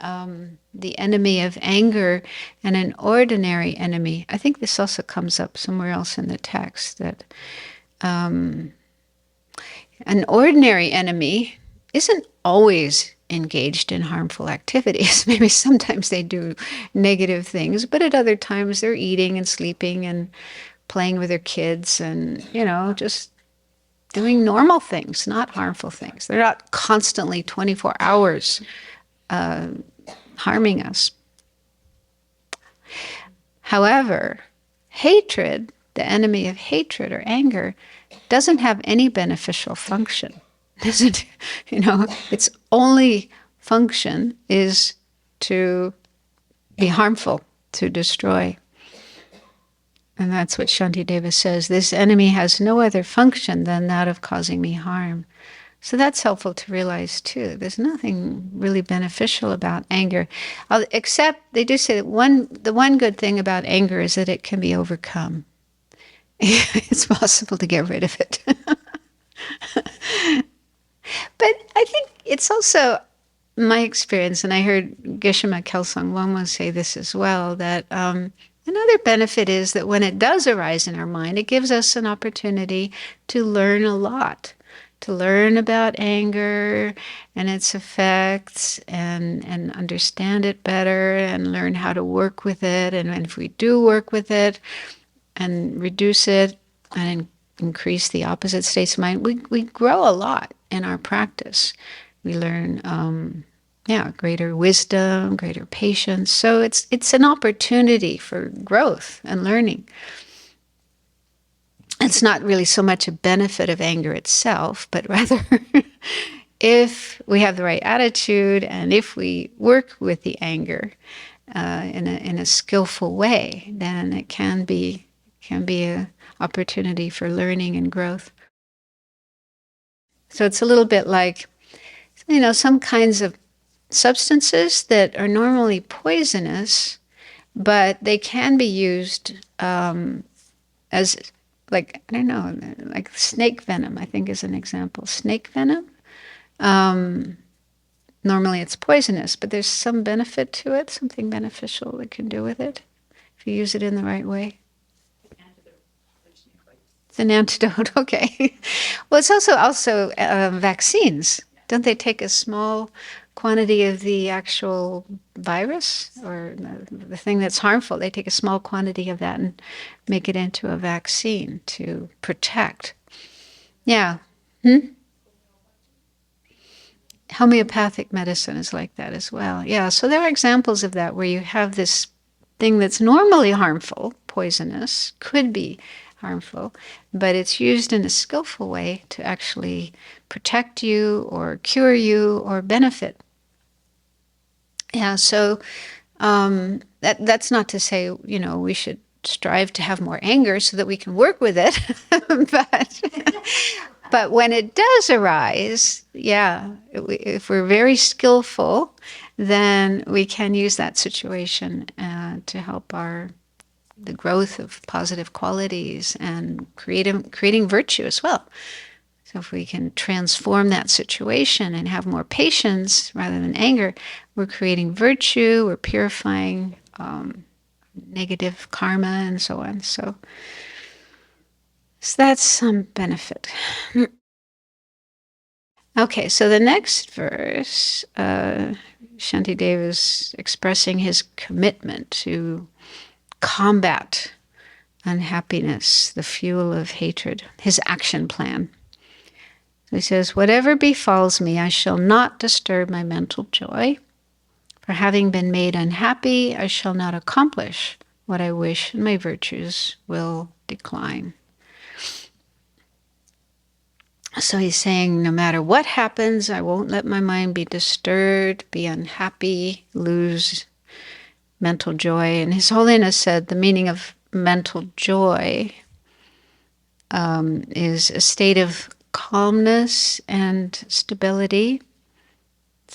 the enemy of anger and an ordinary enemy. I think this also comes up somewhere else in the text, that an ordinary enemy isn't always engaged in harmful activities. Maybe sometimes they do negative things, but at other times they're eating and sleeping and playing with their kids and, just doing normal things, not harmful things. They're not constantly 24 hours harming us. However, hatred, the enemy of hatred or anger, doesn't have any beneficial function. Its only function is to be harmful, to destroy. And that's what Shantideva says. This enemy has no other function than that of causing me harm. So that's helpful to realize too. There's nothing really beneficial about anger, except they do say that the one good thing about anger is that it can be overcome. It's possible to get rid of it. But I think it's also my experience, and I heard Geshe-ma Kelsang Wangmo say this as well, that another benefit is that when it does arise in our mind, it gives us an opportunity to learn a lot, to learn about anger and its effects and understand it better and learn how to work with it. And if we do work with it and reduce it and increase the opposite states of mind, we grow a lot in our practice. We learn greater wisdom, greater patience. So it's an opportunity for growth and learning. It's not really so much a benefit of anger itself, but rather if we have the right attitude and if we work with the anger in a skillful way, then it can be an opportunity for learning and growth. So it's a little bit like, some kinds of substances that are normally poisonous, but they can be used as, like, I don't know, like snake venom, I think is an example. Snake venom, normally it's poisonous, but there's some benefit to it, something beneficial we can do with it if you use it in the right way. It's an antidote, okay. Well, it's also vaccines. Don't they take a small quantity of the actual virus or the thing that's harmful? They take a small quantity of that and make it into a vaccine to protect. Yeah. Homeopathic medicine is like that as well. Yeah, so there are examples of that where you have this thing that's normally harmful, poisonous, could be harmful, but it's used in a skillful way to actually protect you or cure you or benefit. Yeah, so that's not to say, we should strive to have more anger so that we can work with it. But when it does arise, if we're very skillful, then we can use that situation to help the growth of positive qualities and creating virtue as well. So if we can transform that situation and have more patience rather than anger, we're creating virtue, we're purifying negative karma and so on. So that's some benefit. Okay, so the next verse, Shantideva is expressing his commitment to combat unhappiness, the fuel of hatred, his action plan. So he says, whatever befalls me, I shall not disturb my mental joy. For having been made unhappy, I shall not accomplish what I wish, and my virtues will decline. So he's saying, no matter what happens, I won't let my mind be disturbed, be unhappy, lose mental joy. And His Holiness said the meaning of mental joy is a state of calmness and stability.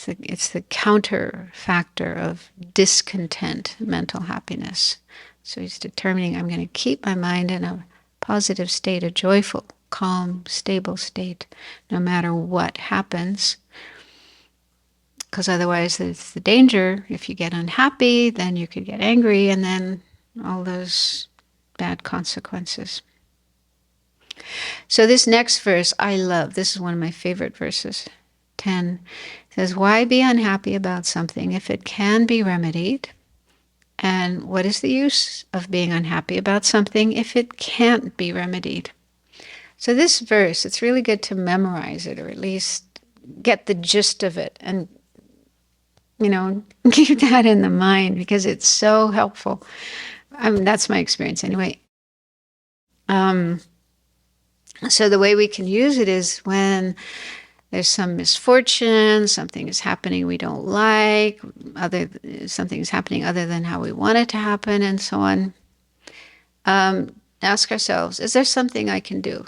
It's the counter factor of discontent, mental happiness. So he's determining, I'm going to keep my mind in a positive state, a joyful, calm, stable state, no matter what happens. Because otherwise there's the danger. If you get unhappy, then you could get angry, and then all those bad consequences. So this next verse I love. This is one of my favorite verses. 10 says, why be unhappy about something if it can be remedied? And what is the use of being unhappy about something if it can't be remedied? So this verse, it's really good to memorize it, or at least get the gist of it, and keep that in the mind, because it's so helpful. That's my experience anyway. So the way we can use it is when there's some misfortune, something is happening we don't like, something is happening other than how we want it to happen, and so on. Ask ourselves, is there something I can do?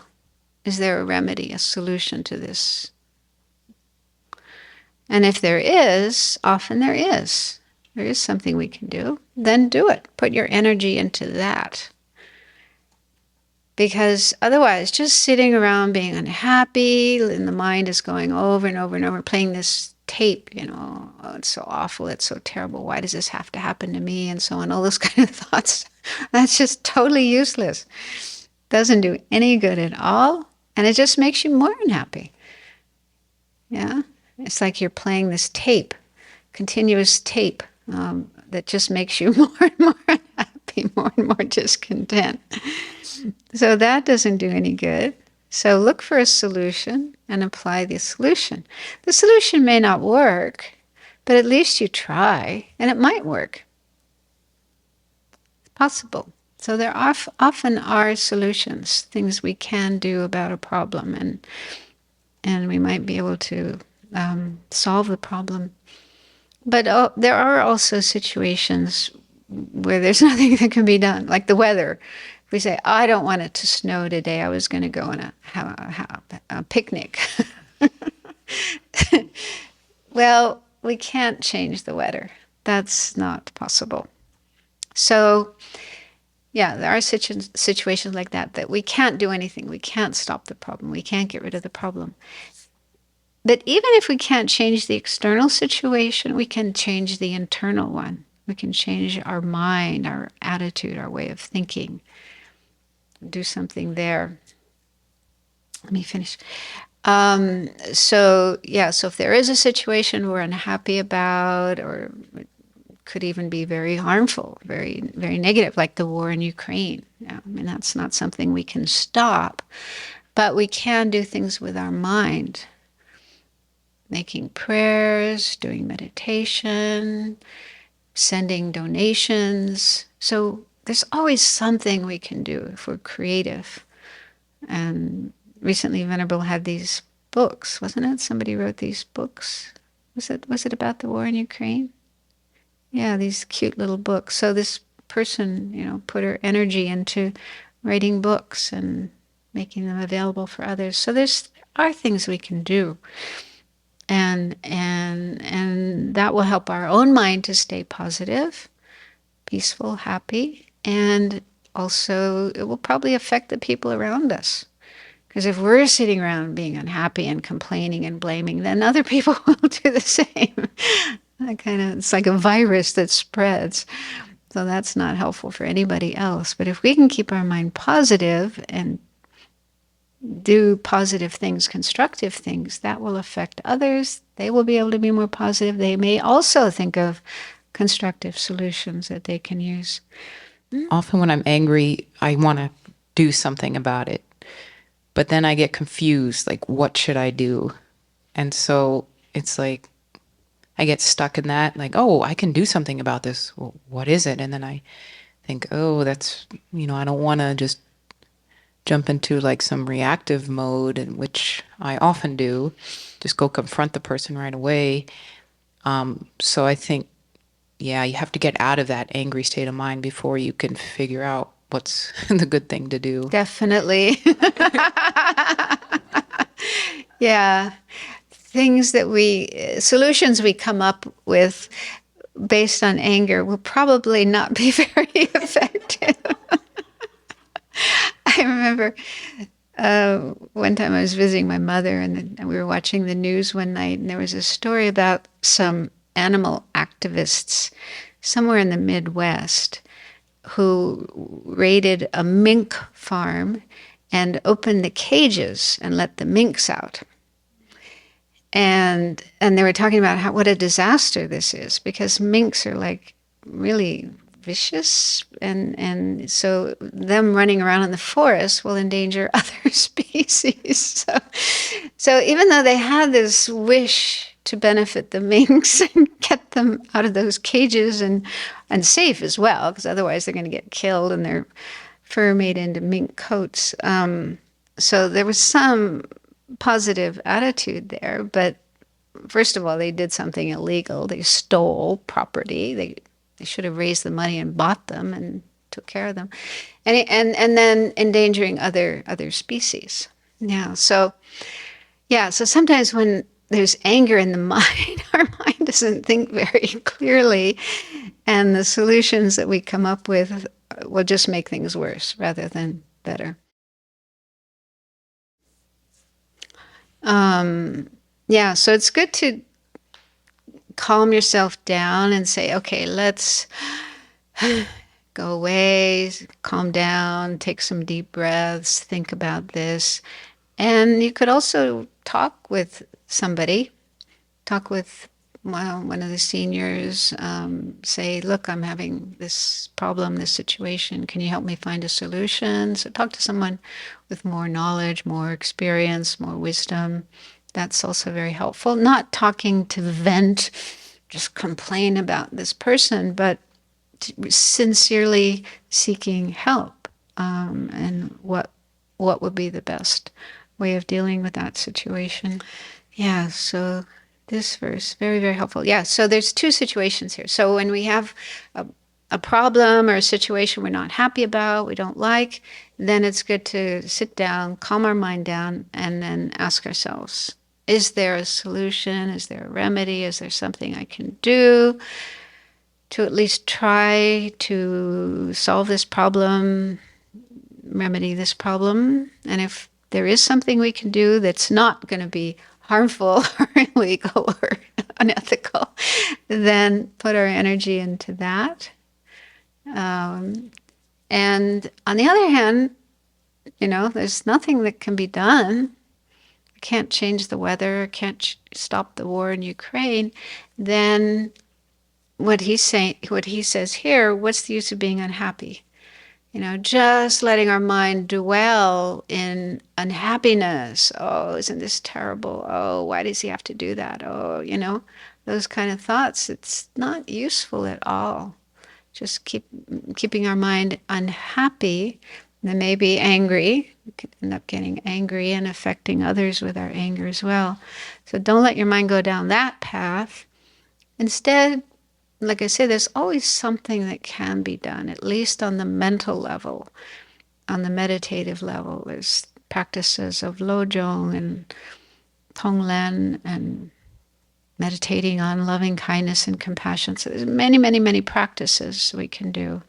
Is there a remedy, a solution to this? And if there is, often there is something we can do, then do it. Put your energy into that. Because otherwise, just sitting around being unhappy, and the mind is going over and over and over, playing this tape, oh, it's so awful, it's so terrible, why does this have to happen to me, and so on, all those kind of thoughts. That's just totally useless. Doesn't do any good at all, and it just makes you more unhappy. Yeah? It's like you're playing this tape, continuous tape, that just makes you more and more unhappy, more and more discontent. So that doesn't do any good. So look for a solution and apply the solution. The solution may not work, but at least you try, and it might work. It's possible. So there often are solutions, things we can do about a problem, and we might be able to solve the problem. But there are also situations where there's nothing that can be done, like the weather. If we say, I don't want it to snow today, I was going to go on a picnic. Well, we can't change the weather. That's not possible. So, yeah, there are situations like that we can't do anything. We can't stop the problem. We can't get rid of the problem. But even if we can't change the external situation, we can change the internal one. We can change our mind, our attitude, our way of thinking. Do something there. Let me finish. So if there is a situation we're unhappy about, or it could even be very harmful, very, very negative, like the war in Ukraine. That's not something we can stop, but we can do things with our mind. Making prayers, doing meditation, sending donations. So there's always something we can do if we're creative. And recently Venerable had these books, wasn't it? Somebody wrote these books. Was it about the war in Ukraine? Yeah, these cute little books. So this person, put her energy into writing books and making them available for others. So there are things we can do. And that will help our own mind to stay positive, peaceful, happy, and also it will probably affect the people around us. Because if we're sitting around being unhappy and complaining and blaming, then other people will do the same. It's like a virus that spreads. So that's not helpful for anybody else. But if we can keep our mind positive and do positive things, constructive things, that will affect others. They will be able to be more positive. They may also think of constructive solutions that they can use. Often when I'm angry, I want to do something about it. But then I get confused, like, what should I do? And so it's like, I get stuck in that, like, oh, I can do something about this. Well, what is it? And then I think, oh, that's, I don't want to just jump into like some reactive mode, in which I often do, just go confront the person right away. So I think, you have to get out of that angry state of mind before you can figure out what's the good thing to do. Definitely. Yeah. solutions we come up with based on anger will probably not be very effective. I remember one time I was visiting my mother, and we were watching the news one night, and there was a story about some animal activists somewhere in the Midwest who raided a mink farm and opened the cages and let the minks out. And they were talking about what a disaster this is, because minks are like really vicious, and so them running around in the forest will endanger other species. So even though they had this wish to benefit the minks and get them out of those cages and safe as well, because otherwise they're going to get killed and their fur made into mink coats. So there was some positive attitude there, but first of all, they did something illegal. They stole property. They should have raised the money and bought them and took care of them, and then endangering other species. So sometimes when there's anger in the mind, our mind doesn't think very clearly, and the solutions that we come up with will just make things worse rather than better. So it's good to calm yourself down and say, okay, let's go away, calm down, take some deep breaths, think about this. And you could also talk with somebody, talk with one of the seniors, say, look, I'm having this problem, this situation. Can you help me find a solution? So talk to someone with more knowledge, more experience, more wisdom. That's also very helpful. Not talking to vent, just complain about this person, but sincerely seeking help, and what would be the best way of dealing with that situation. So this verse, very, very helpful. So there's two situations here. So when we have a problem or a situation we're not happy about, we don't like, then it's good to sit down, calm our mind down, and then ask ourselves, is there a solution? Is there a remedy? Is there something I can do to at least try to solve this problem, remedy this problem? And if there is something we can do that's not going to be harmful or illegal or unethical, then put our energy into that. And on the other hand, there's nothing that can be done. Can't change the weather, can't stop the war in Ukraine. Then what he says here, what's the use of being unhappy? Just letting our mind dwell in unhappiness. Oh, isn't this terrible? Oh, why does he have to do that? Oh, those kind of thoughts. It's not useful at all. Just keeping our mind unhappy. Then maybe angry. We could end up getting angry and affecting others with our anger as well. So don't let your mind go down that path. Instead, like I say, there's always something that can be done, at least on the mental level, on the meditative level. There's practices of Lojong and Tonglen and meditating on loving kindness and compassion. So there's many, many, many practices we can do,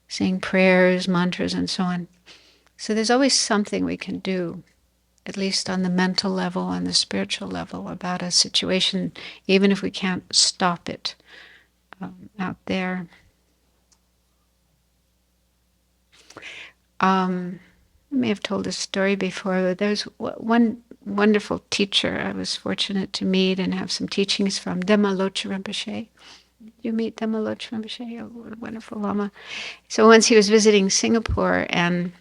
saying prayers, mantras, and so on. So there's always something we can do, at least on the mental level, on the spiritual level, about a situation, even if we can't stop it out there. I may have told this story before, but there's one wonderful teacher I was fortunate to meet and have some teachings from, Dema Loche Rinpoche. You meet Dema Loche Rinpoche, a wonderful Lama. So once he was visiting Singapore, and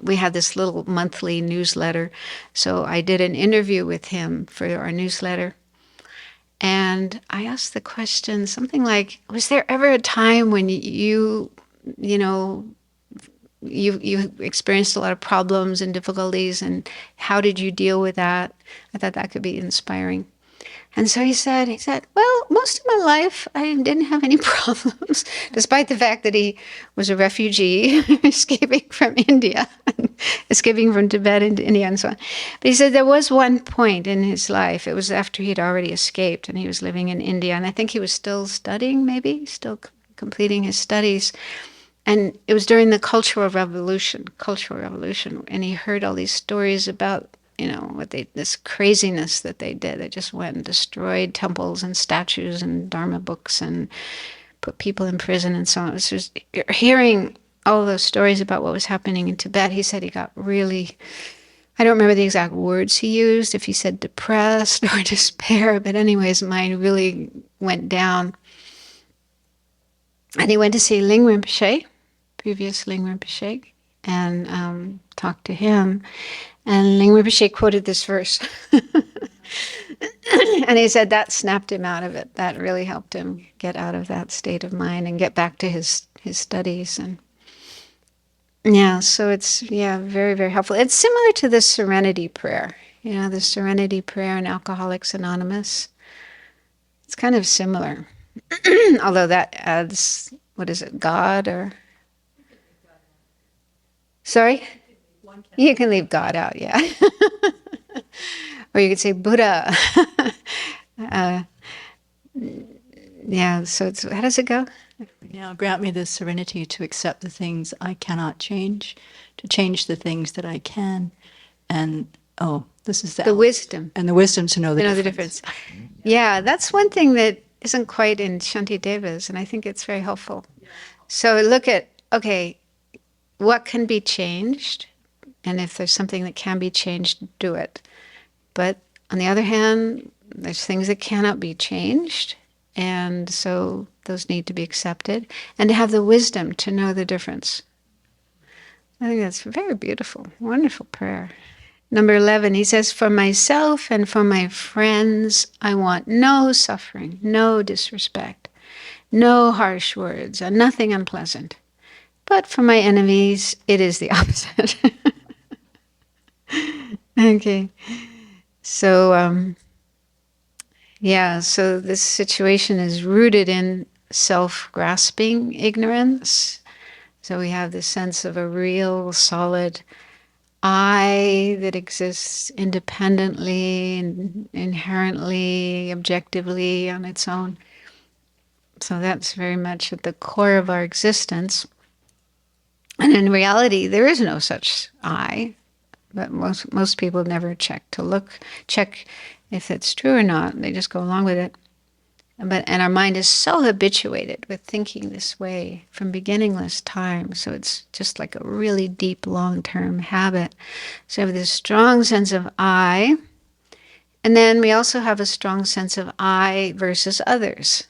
we had this little monthly newsletter. So I did an interview with him for our newsletter. And I asked the question, something like, was there ever a time when you experienced a lot of problems and difficulties, and how did you deal with that? I thought that could be inspiring. And so he said, well, most of my life I didn't have any problems, despite the fact that he was a refugee escaping from India. And escaping from Tibet into India and so on. But he said there was one point in his life, it was after he'd already escaped and he was living in India, and I think he was still studying, maybe, still completing his studies. And it was during the Cultural Revolution, and he heard all these stories about, this craziness that they did. They just went and destroyed temples and statues and Dharma books and put people in prison and so on. It was just hearing all those stories about what was happening in Tibet. He said he got really, I don't remember the exact words he used, if he said depressed or despair, but anyway, his mind really went down. And he went to see Ling Rinpoche, previous Ling Rinpoche, and talked to him. And Ling Rinpoche quoted this verse. And he said that snapped him out of it. That really helped him get out of that state of mind and get back to his studies. And yeah, so it's, very, very helpful. It's similar to the serenity prayer. The serenity prayer in Alcoholics Anonymous. It's kind of similar. Although that adds, what is it, God or... Sorry? You can leave God out, yeah. Or you could say Buddha. So it's, how does it go? Now grant me the serenity to accept the things I cannot change, to change the things that I can, and this is the wisdom. And the wisdom to know the the difference. Yeah, that's one thing that isn't quite in Shantideva's, and I think it's very helpful. So look at, okay, what can be changed? And if there's something that can be changed, do it. But on the other hand, there's things that cannot be changed, and so those need to be accepted, and to have the wisdom to know the difference. I think that's very beautiful, wonderful prayer. Number 11, he says, for myself and for my friends, I want no suffering, no disrespect, no harsh words, and nothing unpleasant. But for my enemies, it is the opposite. Okay. So, so this situation is rooted in self-grasping ignorance. So we have this sense of a real solid I that exists independently and inherently, objectively on its own. So that's very much at the core of our existence. And in reality, there is no such I. But most people never check if it's true or not. They just go along with it. And our mind is so habituated with thinking this way from beginningless time. So it's just like a really deep, long-term habit. So we have this strong sense of I. And then we also have a strong sense of I versus others.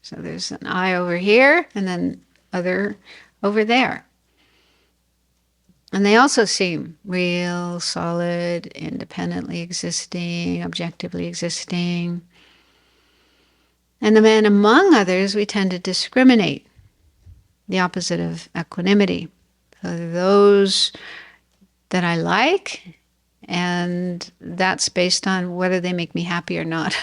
So there's an I over here and then other over there. And they also seem real, solid, independently existing, objectively existing. And then among others, we tend to discriminate, the opposite of equanimity. So those that I like, and that's based on whether they make me happy or not.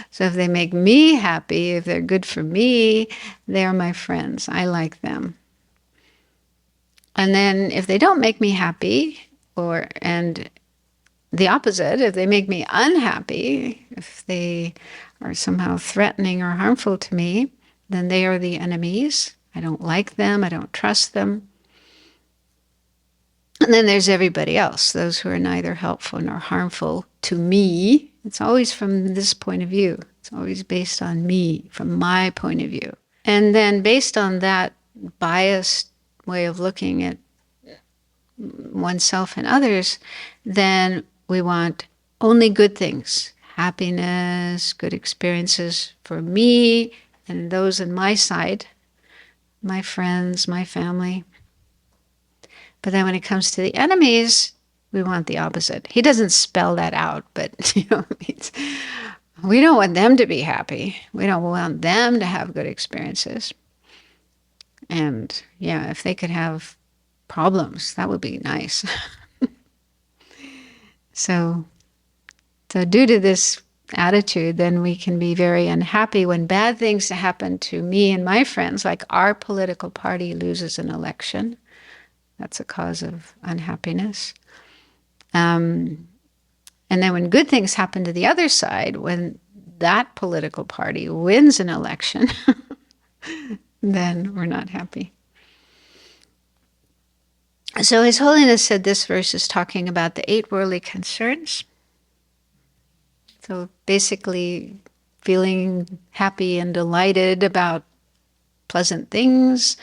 So if they make me happy, if they're good for me, they're my friends. I like them. And then if they don't make me happy, and the opposite, if they make me unhappy, if they are somehow threatening or harmful to me, then they are the enemies. I don't like them. I don't trust them. And then there's everybody else, those who are neither helpful nor harmful to me. It's always from this point of view. It's always based on me, from my point of view. And then based on that biased way of looking at oneself and others, then we want only good things, happiness, good experiences for me and those on my side, my friends, my family. But then when it comes to the enemies, we want the opposite. He doesn't spell that out, but we don't want them to be happy. We don't want them to have good experiences. And if they could have problems, that would be nice. So due to this attitude, then we can be very unhappy when bad things happen to me and my friends, like our political party loses an election, That's a cause of unhappiness. And then when good things happen to the other side, when that political party wins an election, then we're not happy. So His Holiness said this verse is talking about the 8 worldly concerns. So basically feeling happy and delighted about pleasant things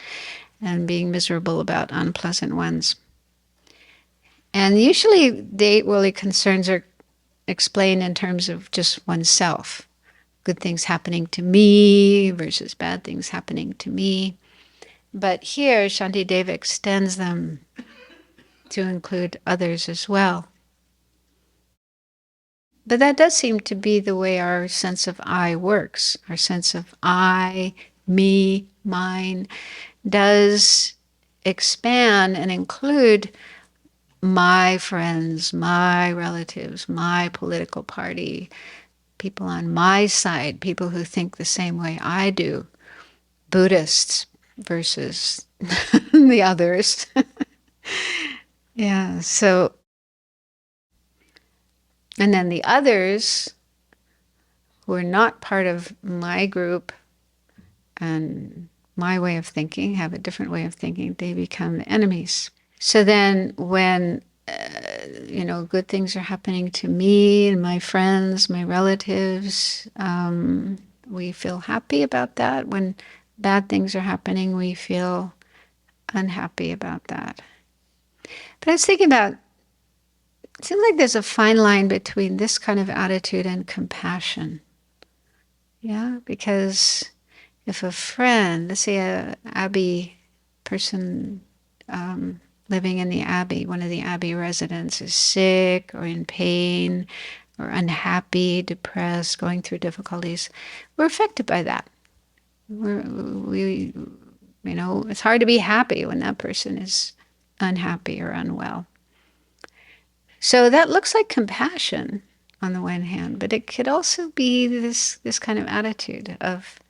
and being miserable about unpleasant ones. And usually the 8 worldly concerns are explained in terms of just oneself. Good things happening to me versus bad things happening to me. But here, Shantideva extends them to include others as well. But that does seem to be the way our sense of I works. Our sense of I, me, mine, does expand and include my friends, my relatives, my political party, people on my side, people who think the same way I do, Buddhists versus the others. Yeah, so, and then the others who are not part of my group and my way of thinking, have a different way of thinking, they become the enemies. So then when, good things are happening to me and my friends, my relatives, we feel happy about that. When bad things are happening, we feel unhappy about that. But I was thinking about, it seems like there's a fine line between this kind of attitude and compassion. Yeah, because if a friend, let's say a Abbey person living in the Abbey, one of the Abbey residents is sick or in pain or unhappy, depressed, going through difficulties, we're affected by that. It's hard to be happy when that person is unhappy or unwell. So that looks like compassion on the one hand, but it could also be this kind of attitude of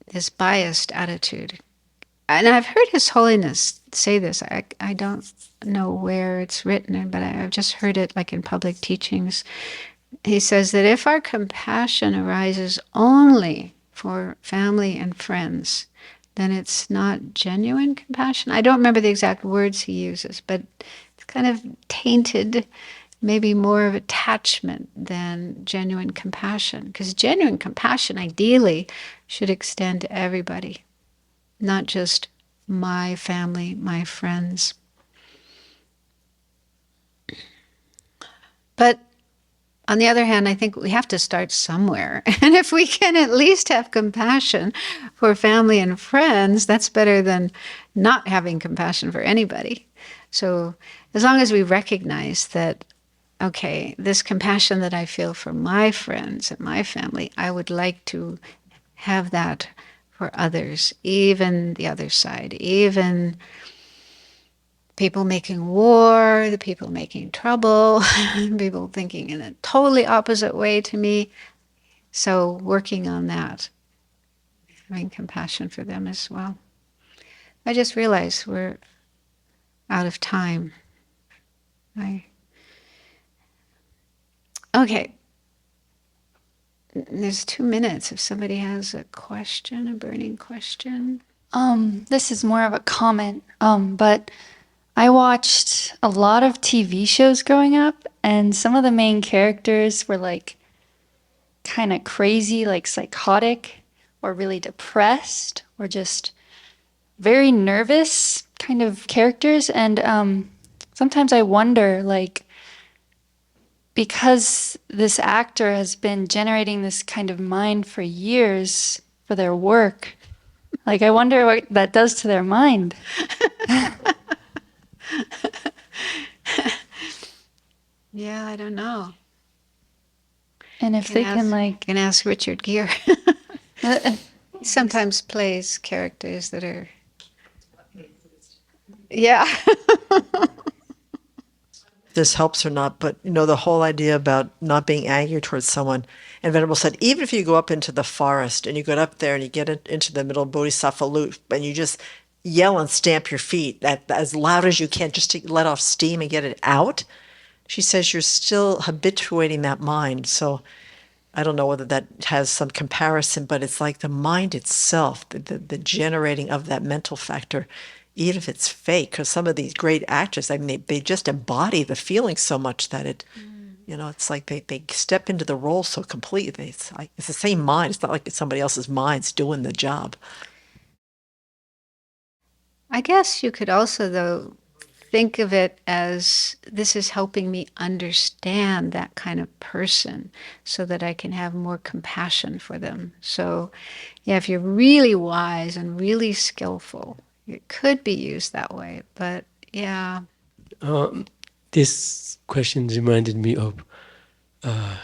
this biased attitude. And I've heard His Holiness say this. I don't know where it's written, but I've just heard it like in public teachings. He says that if our compassion arises only for family and friends, then it's not genuine compassion. I don't remember the exact words he uses, but it's kind of tainted, maybe more of attachment than genuine compassion. Because genuine compassion, ideally, should extend to everybody, not just my family, my friends. But on the other hand, I think we have to start somewhere. And if we can at least have compassion for family and friends, that's better than not having compassion for anybody. So as long as we recognize that, okay, this compassion that I feel for my friends and my family, I would like to have that for others, even the other side, even people making war, the people making trouble, people thinking in a totally opposite way to me. So working on that, having compassion for them as well. I just realized we're out of time. Okay. There's 2 minutes if somebody has a question, a burning question. This is more of a comment, but I watched a lot of TV shows growing up, and some of the main characters were like kind of crazy, like psychotic, or really depressed, or just very nervous kind of characters. And sometimes I wonder, like, because this actor has been generating this kind of mind for years for their work, like, I wonder what that does to their mind. Yeah, I don't know. And if they can, like... You can ask Richard Gere. He sometimes plays characters that are... Yeah. This helps or not, but the whole idea about not being angry towards someone. And Venerable said, even if you go up into the forest and you get up there and you get into the middle Bodhisattva loop and you just yell and stamp your feet as loud as you can just to let off steam and get it out, she says you're still habituating that mind. So I don't know whether that has some comparison, but it's like the mind itself, the generating of that mental factor, even if it's fake, because some of these great actors, I mean, they just embody the feeling so much that it, it's like they step into the role so completely. It's the same mind. It's not like it's somebody else's mind's doing the job. I guess you could also, though, think of it as this is helping me understand that kind of person so that I can have more compassion for them. So, yeah, if you're really wise and really skillful, it could be used that way. But yeah. This question reminded me of a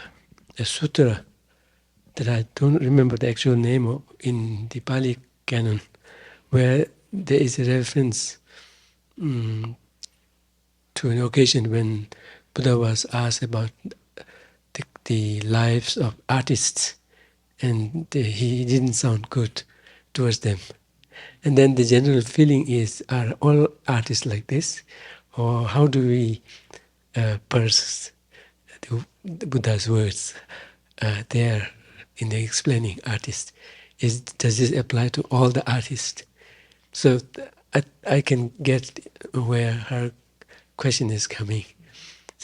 sutra that I don't remember the actual name of in the Pali canon, where there is a reference to an occasion when Buddha was asked about the lives of artists, and he didn't sound good towards them. And then the general feeling is, are all artists like this? Or how do we parse the Buddha's words there in the explaining artist? Does this apply to all the artists? So I can get where her question is coming.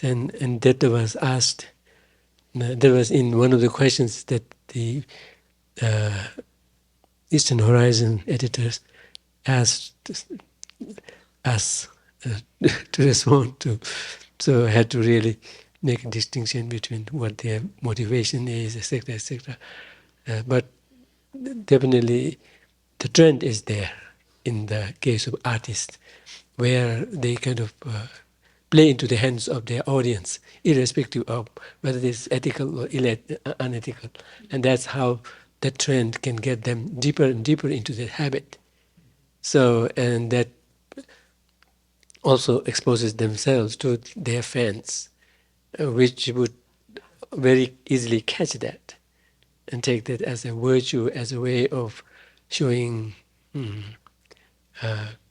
And that was asked, that was in one of the questions that the Eastern Horizon editors asked us to respond to. So I had to really make a distinction between what their motivation is, etc., etc. But definitely the trend is there in the case of artists, where they kind of play into the hands of their audience, irrespective of whether it is ethical or unethical. And that's how the trend can get them deeper and deeper into the habit. So, and that also exposes themselves to their fans, which would very easily catch that and take that as a virtue, as a way of showing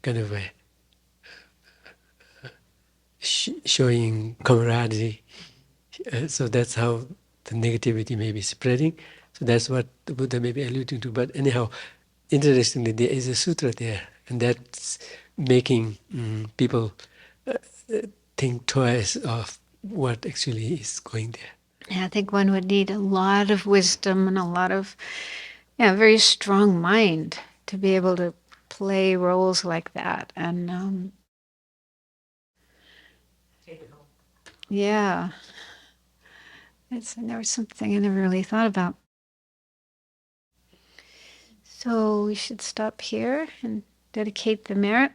kind of a showing camaraderie. So that's how the negativity may be spreading. So that's what the Buddha may be alluding to. But anyhow, interestingly, there is a sutra there, and that's making people think twice of what actually is going there. Yeah, I think one would need a lot of wisdom and a lot of, very strong mind to be able to play roles like that. And yeah, it's never something I never really thought about. So we should stop here and dedicate the merit.